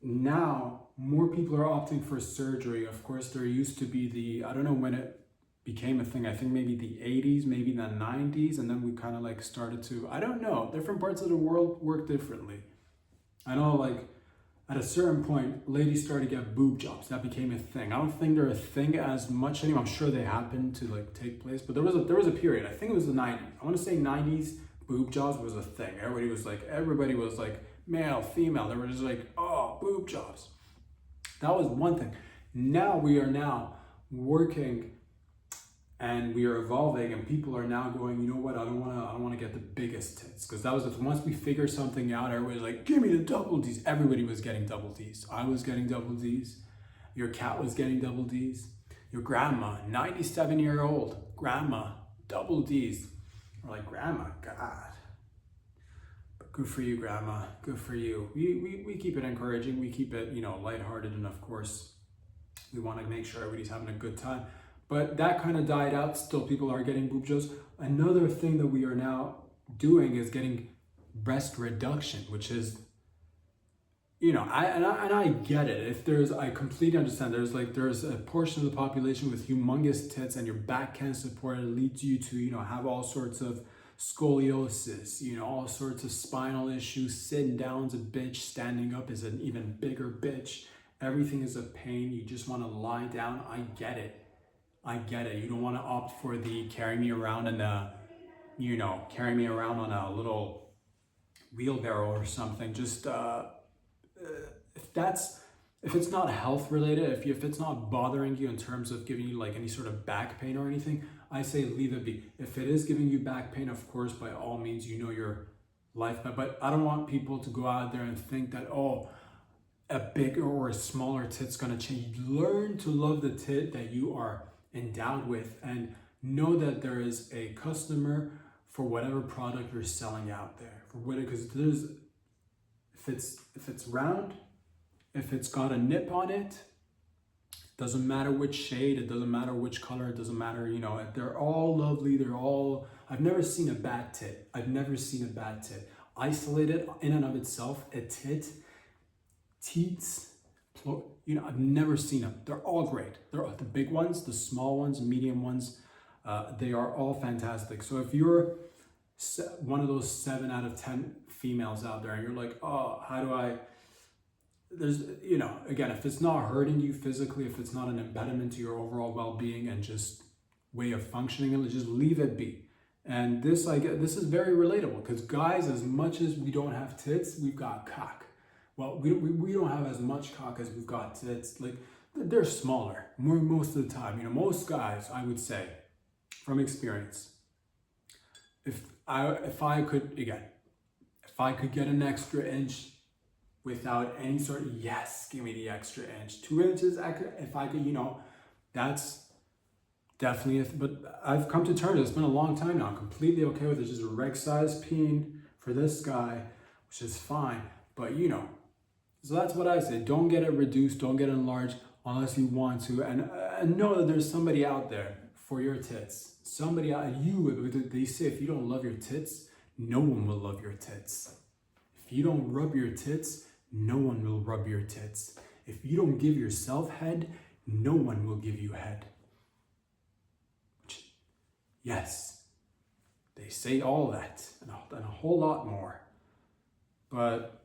Now, more people are opting for surgery. Of course, there used to be I don't know when it became a thing, I think maybe the 80s, maybe the 90s, and then we kind of started to, I don't know, different parts of the world work differently. I know at a certain point, ladies started to get boob jobs. That became a thing. I don't think they're a thing as much anymore. I'm sure they happen to take place, but there was a period, I think it was the 90s. I want to say 90s, boob jobs was a thing. Everybody was like male, female. They were just boob jobs. That was one thing. Now we are working, and we are evolving, and people are now going, you know what, I don't want to get the biggest tits, because that was once we figure something out, everybody's like, give me the double D's. Everybody was getting double D's. I was getting double D's. Your cat was getting double D's. Your grandma, 97-year-old grandma, double D's. We're like, grandma, God. But good for you, grandma. Good for you. We keep it encouraging. We keep it, lighthearted, and of course, we want to make sure everybody's having a good time. But that kind of died out. Still, people are getting boob jobs. Another thing that we are now doing is getting breast reduction, which is, I get it. I completely understand. There's a portion of the population with humongous tits, and your back can't support it. It leads you to, have all sorts of scoliosis, all sorts of spinal issues. Sitting down's a bitch. Standing up is an even bigger bitch. Everything is a pain. You just want to lie down. I get it. You don't want to opt for the carry me around on a little wheelbarrow or something. Just if it's not health related, if it's not bothering you in terms of giving you any sort of back pain or anything, I say leave it be. If it is giving you back pain, of course, by all means, your life. But I don't want people to go out there and think that, a bigger or a smaller tit's gonna change. Learn to love the tit that you are endowed with, and know that there is a customer for whatever product you're selling out there. Because if it's round, if it's got a nip on it, doesn't matter which shade, it doesn't matter which color, it doesn't matter, they're all lovely, I've never seen a bad tit. Isolated in and of itself, a teats, I've never seen them. They're all great. They're the big ones, the small ones, medium ones. They are all fantastic. So if you're one of those 7 out of 10 females out there, and you're like, how do I? There's, again, if it's not hurting you physically, if it's not an impediment to your overall well-being and just way of functioning, just leave it be. And this is very relatable, because guys, as much as we don't have tits, we've got cock. Well, we don't have as much cock as we've got tits. They're smaller most of the time. Most guys, I would say, from experience, if I could get an extra inch without any sort of, yes, give me the extra inch, 2 inches. If I could, that's definitely. But I've come to terms. It's been a long time now. I'm completely okay with it. Just a reg size peen for this guy, which is fine. But so that's what I say. Don't get it reduced. Don't get it enlarged. unless you want to, and know that there's somebody out there for your tits. Somebody out you. They say if you don't love your tits, no one will love your tits. If you don't rub your tits, no one will rub your tits. If you don't give yourself head, no one will give you head. Yes, they say all that and a whole lot more. But,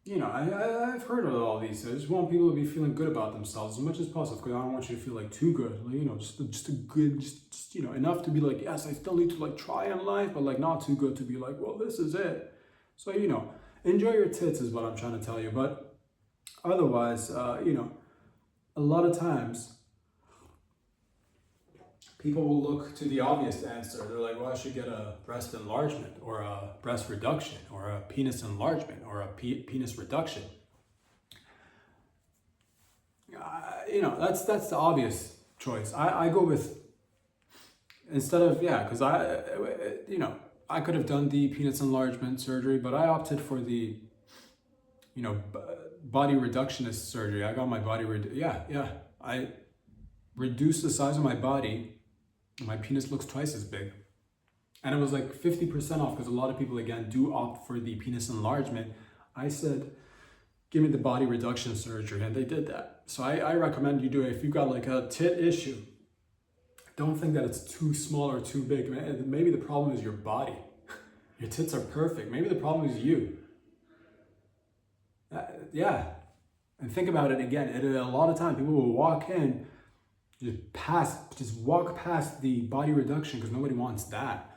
you know, I've heard of all these. I just want people to be feeling good about themselves as much as possible, because I don't want you to feel like too good. Like, you know, just a good, just you know, enough to be like, yes, I still need to like try in life, but like not too good to be like, well, this is it. So, you know, enjoy your tits is what I'm trying to tell you. But otherwise, you know, a lot of times people will look to the obvious answer. They're like, well, I should get a breast enlargement or a breast reduction or a penis enlargement or a penis reduction. You know, that's the obvious choice. I go with, instead of, yeah, because you know, I could have done the penis enlargement surgery, but I opted for the, you know, body reductionist surgery. I got my body, I reduced the size of my body. My penis looks twice as big. And it was like 50% off, because a lot of people, again, do opt for the penis enlargement. I said, give me the body reduction surgery, and they did that. So I recommend you do it. If you've got like a tit issue, don't think that it's too small or too big. Maybe the problem is your body. Your tits are perfect. Maybe the problem is you. Yeah. And think about it again. A lot of times people will walk in, just walk past the body reduction, because nobody wants that.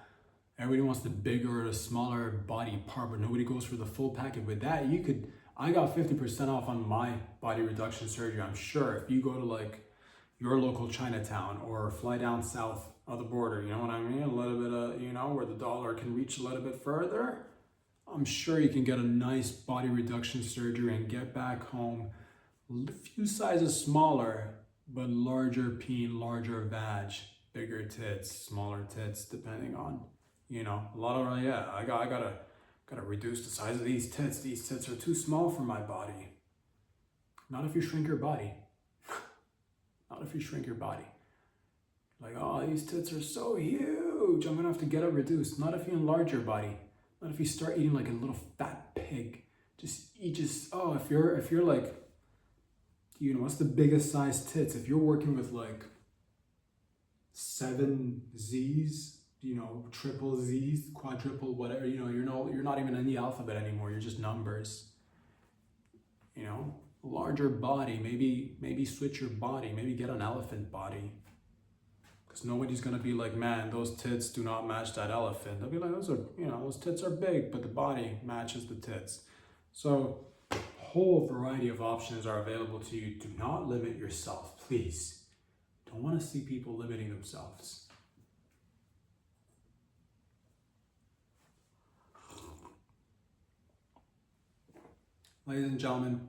Everybody wants the bigger or the smaller body part, but nobody goes for the full package. With that, I got 50% off on my body reduction surgery. I'm sure if you go to like your local Chinatown or fly down south of the border, you know what I mean? A little bit of, you know, where the dollar can reach a little bit further. I'm sure you can get a nice body reduction surgery and get back home a few sizes smaller, but larger peen, larger vag, bigger tits, smaller tits, depending on, you know, a lot of, yeah, I gotta reduce the size of these tits. These tits are too small for my body. Not if you shrink your body. Not if you shrink your body. Like, oh, these tits are so huge, I'm gonna have to get it reduced. Not if you enlarge your body. Not if you start eating like a little fat pig. Oh, if you're like, you know, what's the biggest size tits? If you're working with like 7 Z's, you know, triple Z's, quadruple, whatever, you know, you're not even in the alphabet anymore. You're just numbers. You know, larger body. Maybe switch your body. Maybe get an elephant body. Because nobody's gonna be like, man, those tits do not match that elephant. They'll be like, those tits are big, but the body matches the tits. So, whole variety of options are available to you. Do not limit yourself, please. Don't want to see people limiting themselves. Ladies and gentlemen,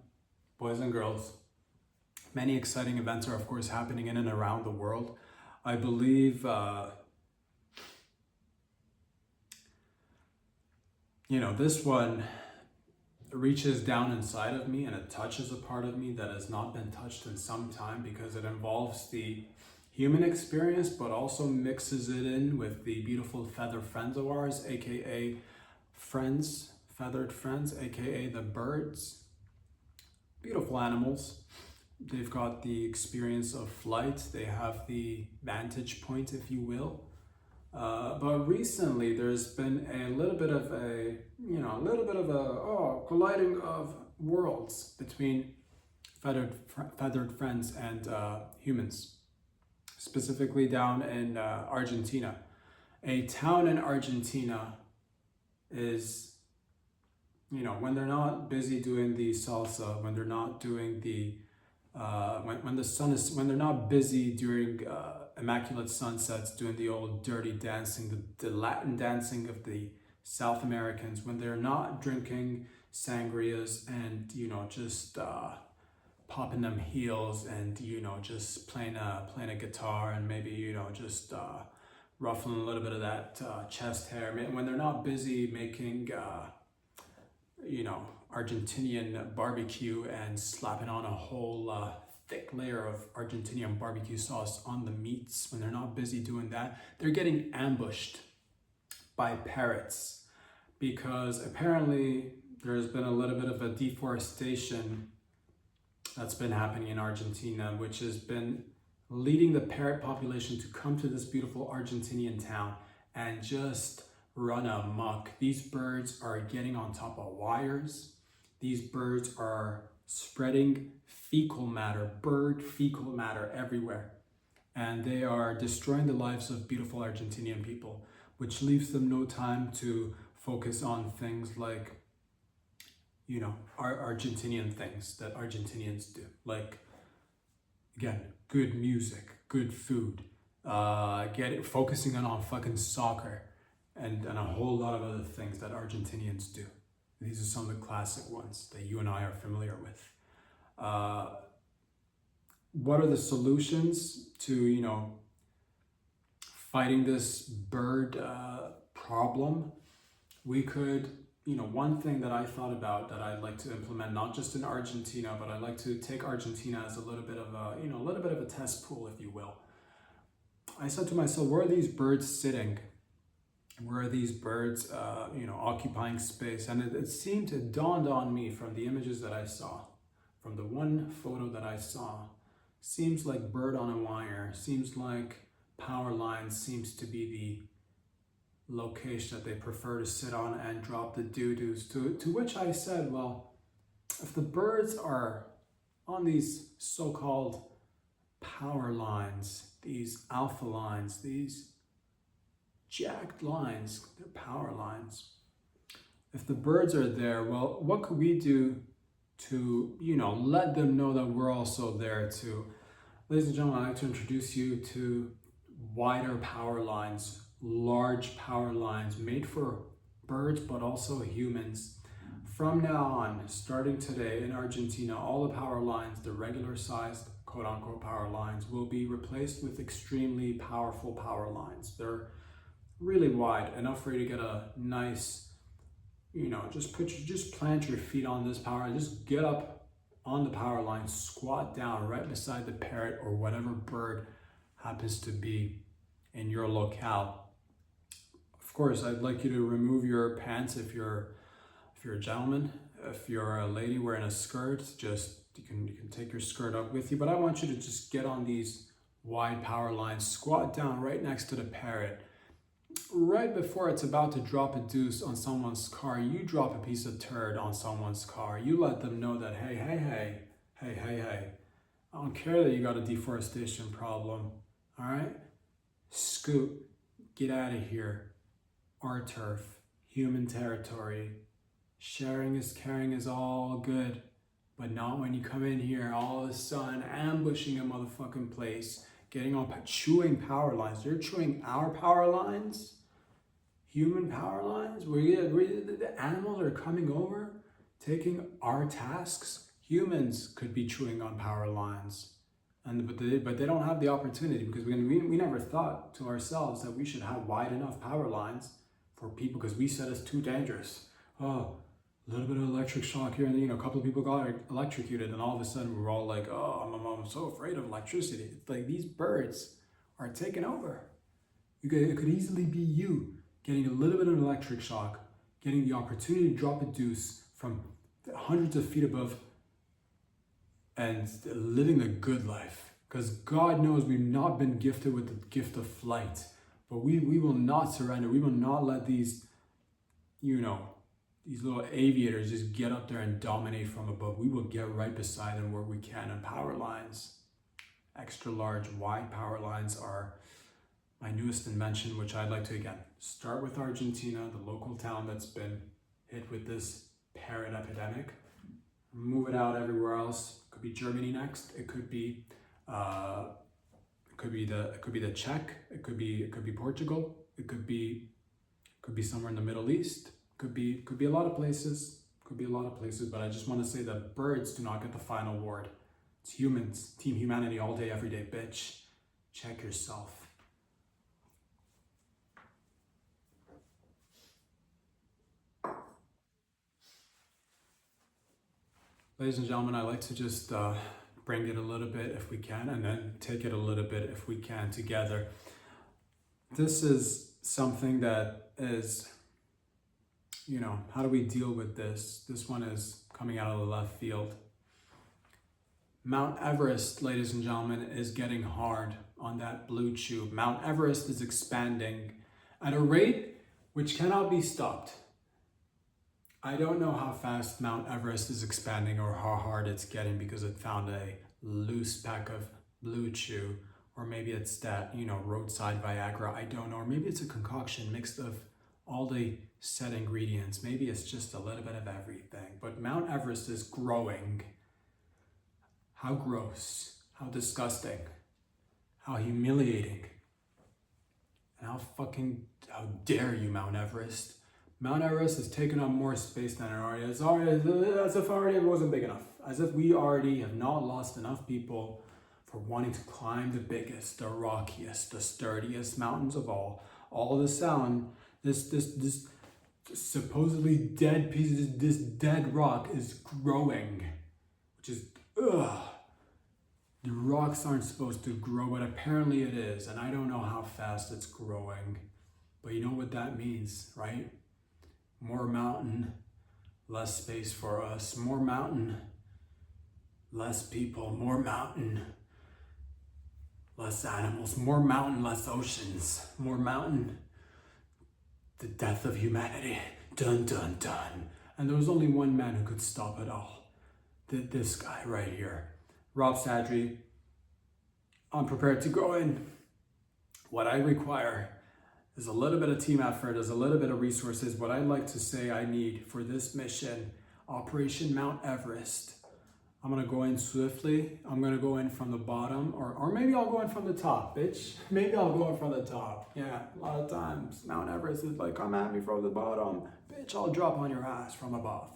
boys and girls, many exciting events are of course happening in and around the world. I believe, you know, this one reaches down inside of me and it touches a part of me that has not been touched in some time, because it involves the human experience, but also mixes it in with the beautiful feathered friends of ours, aka feathered friends, aka the birds. Beautiful animals. They've got the experience of flight. They have the vantage point, if you will. But recently there's been a little bit of a colliding of worlds between feathered friends and humans, specifically down in Argentina. A town in Argentina is, you know, when they're not busy doing the salsa, when they're not doing the when they're not busy during immaculate sunsets doing the old dirty dancing, the Latin dancing of the South Americans, when they're not drinking sangrias and, you know, just popping them heels and, you know, just playing a guitar and maybe, you know, just ruffling a little bit of that chest hair, when they're not busy making you know, Argentinian barbecue and slapping on a whole thick layer of Argentinian barbecue sauce on the meats. When they're not busy doing that, they're getting ambushed by parrots, because apparently there's been a little bit of a deforestation that's been happening in Argentina, which has been leading the parrot population to come to this beautiful Argentinian town and just run amok. These birds are getting on top of wires. These birds are spreading fecal matter, bird fecal matter everywhere. And they are destroying the lives of beautiful Argentinian people, which leaves them no time to focus on things like, you know, our Argentinian things that Argentinians do. Like, again, good music, good food, focusing on fucking soccer and a whole lot of other things that Argentinians do. These are some of the classic ones that you and I are familiar with. What are the solutions to, you know, fighting this bird problem? We could, you know, one thing that I thought about that I'd like to implement, not just in Argentina, but I'd like to take Argentina as a little bit of a, you know, a little bit of a test pool, if you will. I said to myself, where are these birds sitting? Where are these birds, you know, occupying space? And it dawned on me from the images that I saw, from the one photo that I saw, seems like bird on a wire, seems like power lines seems to be the location that they prefer to sit on and drop the doo-doos. To which I said, well, if the birds are on these so-called power lines, these alpha lines, these jacked lines, they're power lines. If the birds are there, well, what could we do to, you know, let them know that we're also there too? Ladies and gentlemen, I'd like to introduce you to wider power lines, large power lines made for birds, but also humans. From now on, starting today in Argentina, all the power lines, the regular sized quote unquote power lines, will be replaced with extremely powerful power lines. They're really wide, enough for you to get a nice, you know, just plant your feet on this power, just get up on the power line, squat down right beside the parrot or whatever bird happens to be in your locale. Of course, I'd like you to remove your pants if you're a gentleman. If you're a lady wearing a skirt, just you can take your skirt up with you. But I want you to just get on these wide power lines, squat down right next to the parrot. Right before it's about to drop a deuce on someone's car, you drop a piece of turd on someone's car. You let them know that, hey, I don't care that you got a deforestation problem, all right? Scoot, get out of here. Our turf, human territory. Sharing is caring is all good, but not when you come in here all of a sudden ambushing a motherfucking place, getting on, chewing power lines. They're chewing our power lines, human power lines. The animals are coming over, taking our tasks. Humans could be chewing on power lines, but they don't have the opportunity, because we never thought to ourselves that we should have wide enough power lines for people, because we said it's too dangerous. Oh, a little bit of electric shock here, and you know, a couple of people got electrocuted, and all of a sudden we're all like, oh, I'm so afraid of electricity. It's like these birds are taking over. It could easily be you getting a little bit of an electric shock, getting the opportunity to drop a deuce from hundreds of feet above, and living the good life. Because God knows we've not been gifted with the gift of flight, but we will not surrender. We will not let these, you know, these little aviators just get up there and dominate from above. We will get right beside them where we can. And power lines, extra large, wide power lines, are my newest invention, which I'd like to, again, start with Argentina, the local town that's been hit with this parrot epidemic. Move it out everywhere else. It could be Germany next. It could be the Czech. It could be Portugal. It could be somewhere in the Middle East. Could be a lot of places. But I just want to say that birds do not get the final word. It's humans, Team Humanity, all day, every day, bitch. Check yourself. Ladies and gentlemen, I'd like to just bring it a little bit if we can, and then take it a little bit if we can together. This is something that is, you know, how do we deal with this? This one is coming out of the left field. Mount Everest, ladies and gentlemen, is getting hard on that blue chew. Mount Everest is expanding at a rate which cannot be stopped. I don't know how fast Mount Everest is expanding or how hard it's getting because it found a loose pack of blue chew, or maybe it's that, you know, roadside Viagra, I don't know, or maybe it's a concoction mixed of all the set ingredients. Maybe it's just a little bit of everything, but Mount Everest is growing. How gross, how disgusting, how humiliating, and how dare you, Mount Everest. Mount Everest has taken up more space than it already is. As if already it wasn't big enough. As if we already have not lost enough people for wanting to climb the biggest, the rockiest, the sturdiest mountains of all. All the sound, this supposedly dead piece, this dead rock is growing, which is, ugh. The rocks aren't supposed to grow, but apparently it is, and I don't know how fast it's growing. But you know what that means, right? More mountain, less space for us. More mountain, less people. More mountain, less animals. More mountain, less oceans. More mountain, the death of humanity. Dun, dun, dun. And there was only one man who could stop it all. This guy right here. Rob Sadri, I'm prepared to go in. What I require is a little bit of team effort, is a little bit of resources. What I'd like to say I need for this mission, Operation Mount Everest, I'm gonna go in swiftly. I'm gonna go in from the bottom, or maybe I'll go in from the top, bitch. Maybe I'll go in from the top. Yeah, a lot of times Mount Everest is like, come at me from the bottom. Bitch, I'll drop on your ass from above.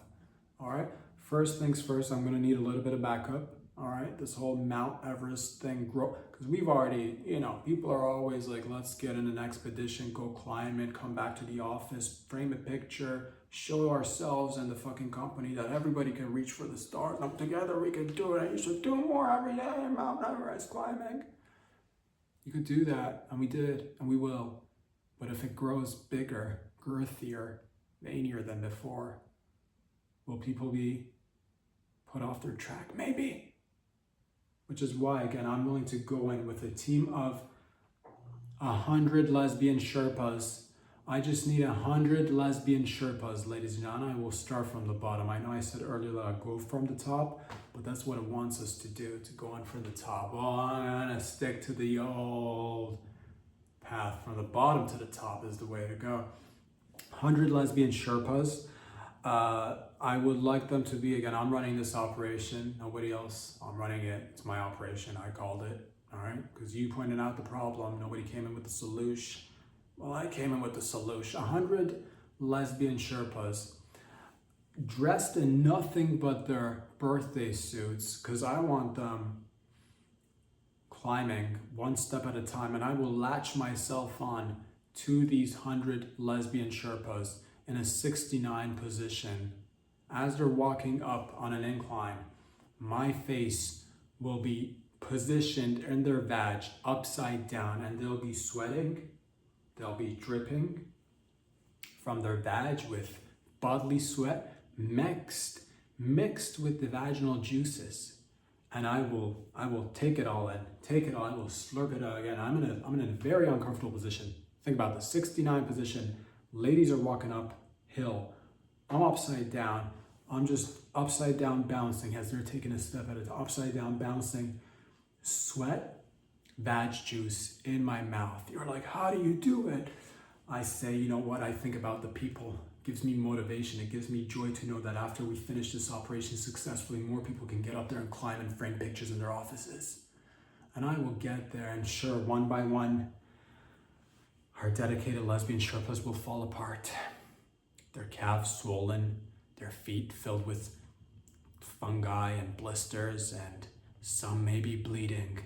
All right, first things first, I'm gonna need a little bit of backup. All right, this whole Mount Everest thing grow, because we've already, you know, people are always like, let's get in an expedition, go climb it, come back to the office, frame a picture, show ourselves and the fucking company that everybody can reach for the stars. And together we can do it. And you should do more every day, Mount Everest climbing. You could do that, and we did, and we will. But if it grows bigger, girthier, veinier than before, will people be put off their track? Maybe. Which is why, again, I'm willing to go in with a team of 100 lesbian Sherpas. I just need 100 lesbian Sherpas, ladies and gentlemen. I will start from the bottom. I know I said earlier that I'll go from the top, but that's what it wants us to do, to go in from the top. Well, I'm gonna stick to the old path. From the bottom to the top is the way to go. 100 lesbian Sherpas. I would like them to be, again, I'm running this operation, nobody else, I'm running it, it's my operation, I called it, all right? Because you pointed out the problem, nobody came in with the solution. Well, I came in with the solution. 100 lesbian Sherpas dressed in nothing but their birthday suits, because I want them climbing one step at a time, and I will latch myself on to these 100 lesbian Sherpas in a 69 position. As they're walking up on an incline, my face will be positioned in their vag upside down, and they'll be sweating, they'll be dripping from their vag with bodily sweat mixed with the vaginal juices. And I will take it all in, I will slurp it out. Again, I'm in a very uncomfortable position. Think about the 69 position. Ladies are walking uphill. I'm upside down. I'm just upside down bouncing as they're taking a step at a time. Upside down bouncing. Sweat, vag juice in my mouth. You're like, how do you do it? I say, you know what? I think about the people. It gives me motivation. It gives me joy to know that after we finish this operation successfully, more people can get up there and climb and frame pictures in their offices. And I will get there, and sure, one by one, our dedicated lesbian Sherpas will fall apart. Their calves swollen, their feet filled with fungi and blisters, and some may be bleeding.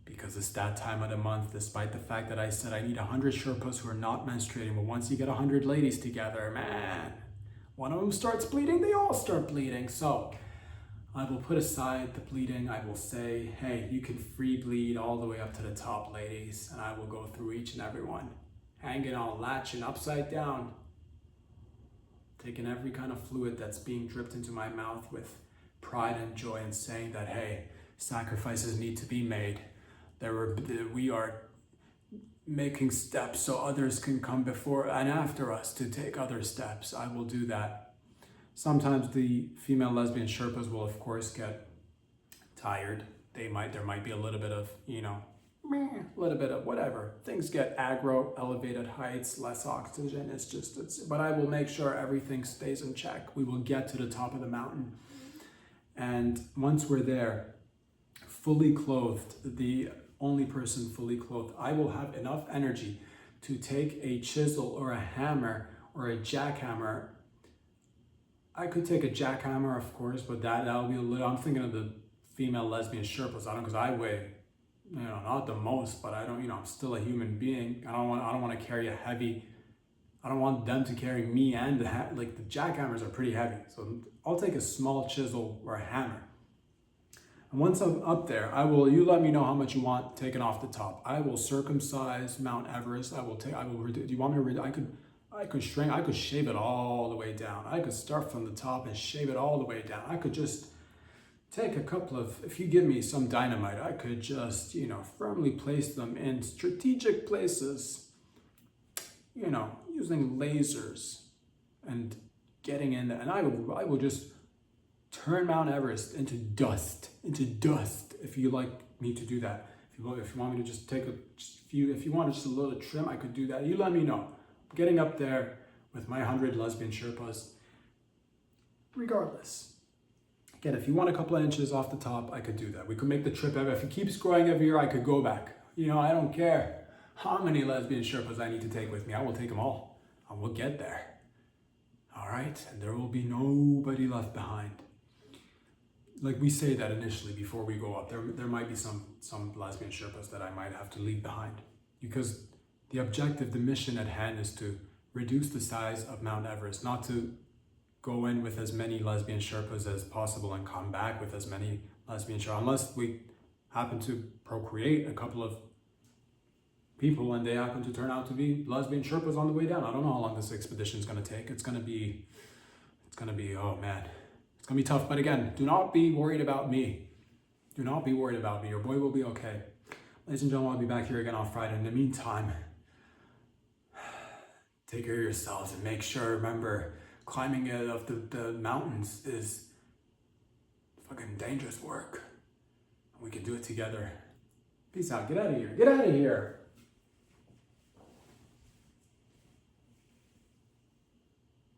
Because it's that time of the month, despite the fact that I said I need 100 Sherpas who are not menstruating. But once you get 100 ladies together, man, one of them starts bleeding, they all start bleeding. So I will put aside the bleeding. I will say, hey, you can free bleed all the way up to the top, ladies. And I will go through each and every one, hanging on, latching upside down, taking every kind of fluid that's being dripped into my mouth with pride and joy, and saying that, hey, sacrifices need to be made. We are making steps so others can come before and after us to take other steps. I will do that. Sometimes the female lesbian Sherpas will, of course, get tired. There might be a little bit of, a little bit of whatever. Things get aggro, elevated heights, less oxygen. But I will make sure everything stays in check. We will get to the top of the mountain. And once we're there, fully clothed, the only person fully clothed, I will have enough energy to take a chisel or a hammer or a jackhammer. I could take a jackhammer, of course, but that'll be a little, I'm thinking of the female lesbian Sherpas, because I weigh, not the most, but I don't, I'm still a human being. I don't want to carry a heavy, I don't want them to carry me and the jackhammers are pretty heavy. So I'll take a small chisel or a hammer. And once I'm up there, you let me know how much you want taken off the top. I will circumcise Mount Everest. Do you want me to, I could shave it all the way down. I could start from the top and shave it all the way down. I could just take a couple of, if you give me some dynamite, I could just, firmly place them in strategic places, using lasers and getting in there. And I will just turn Mount Everest into dust, if you like me to do that. If you want me to just take if you want just a little trim, I could do that. You let me know. I'm getting up there with my 100 lesbian Sherpas. Regardless. Again, if you want a couple of inches off the top, I could do that. We could make the trip ever. If it keeps growing every year, I could go back. I don't care how many lesbian Sherpas I need to take with me. I will take them all. I will get there. All right? And there will be nobody left behind. Like we say that initially before we go up, there might be some lesbian Sherpas that I might have to leave behind, because the objective, the mission at hand is to reduce the size of Mount Everest, not to go in with as many lesbian Sherpas as possible and come back with as many lesbian Sherpas, unless we happen to procreate a couple of people and they happen to turn out to be lesbian Sherpas on the way down. I don't know how long this expedition is going to take. It's going to be, oh man. It's going to be tough, but again, do not be worried about me. Do not be worried about me. Your boy will be okay. Ladies and gentlemen, I'll be back here again on Friday. In the meantime, take care of yourselves and make sure, remember, climbing of the mountains is fucking dangerous work. We can do it together. Peace out. Get out of here. Get out of here.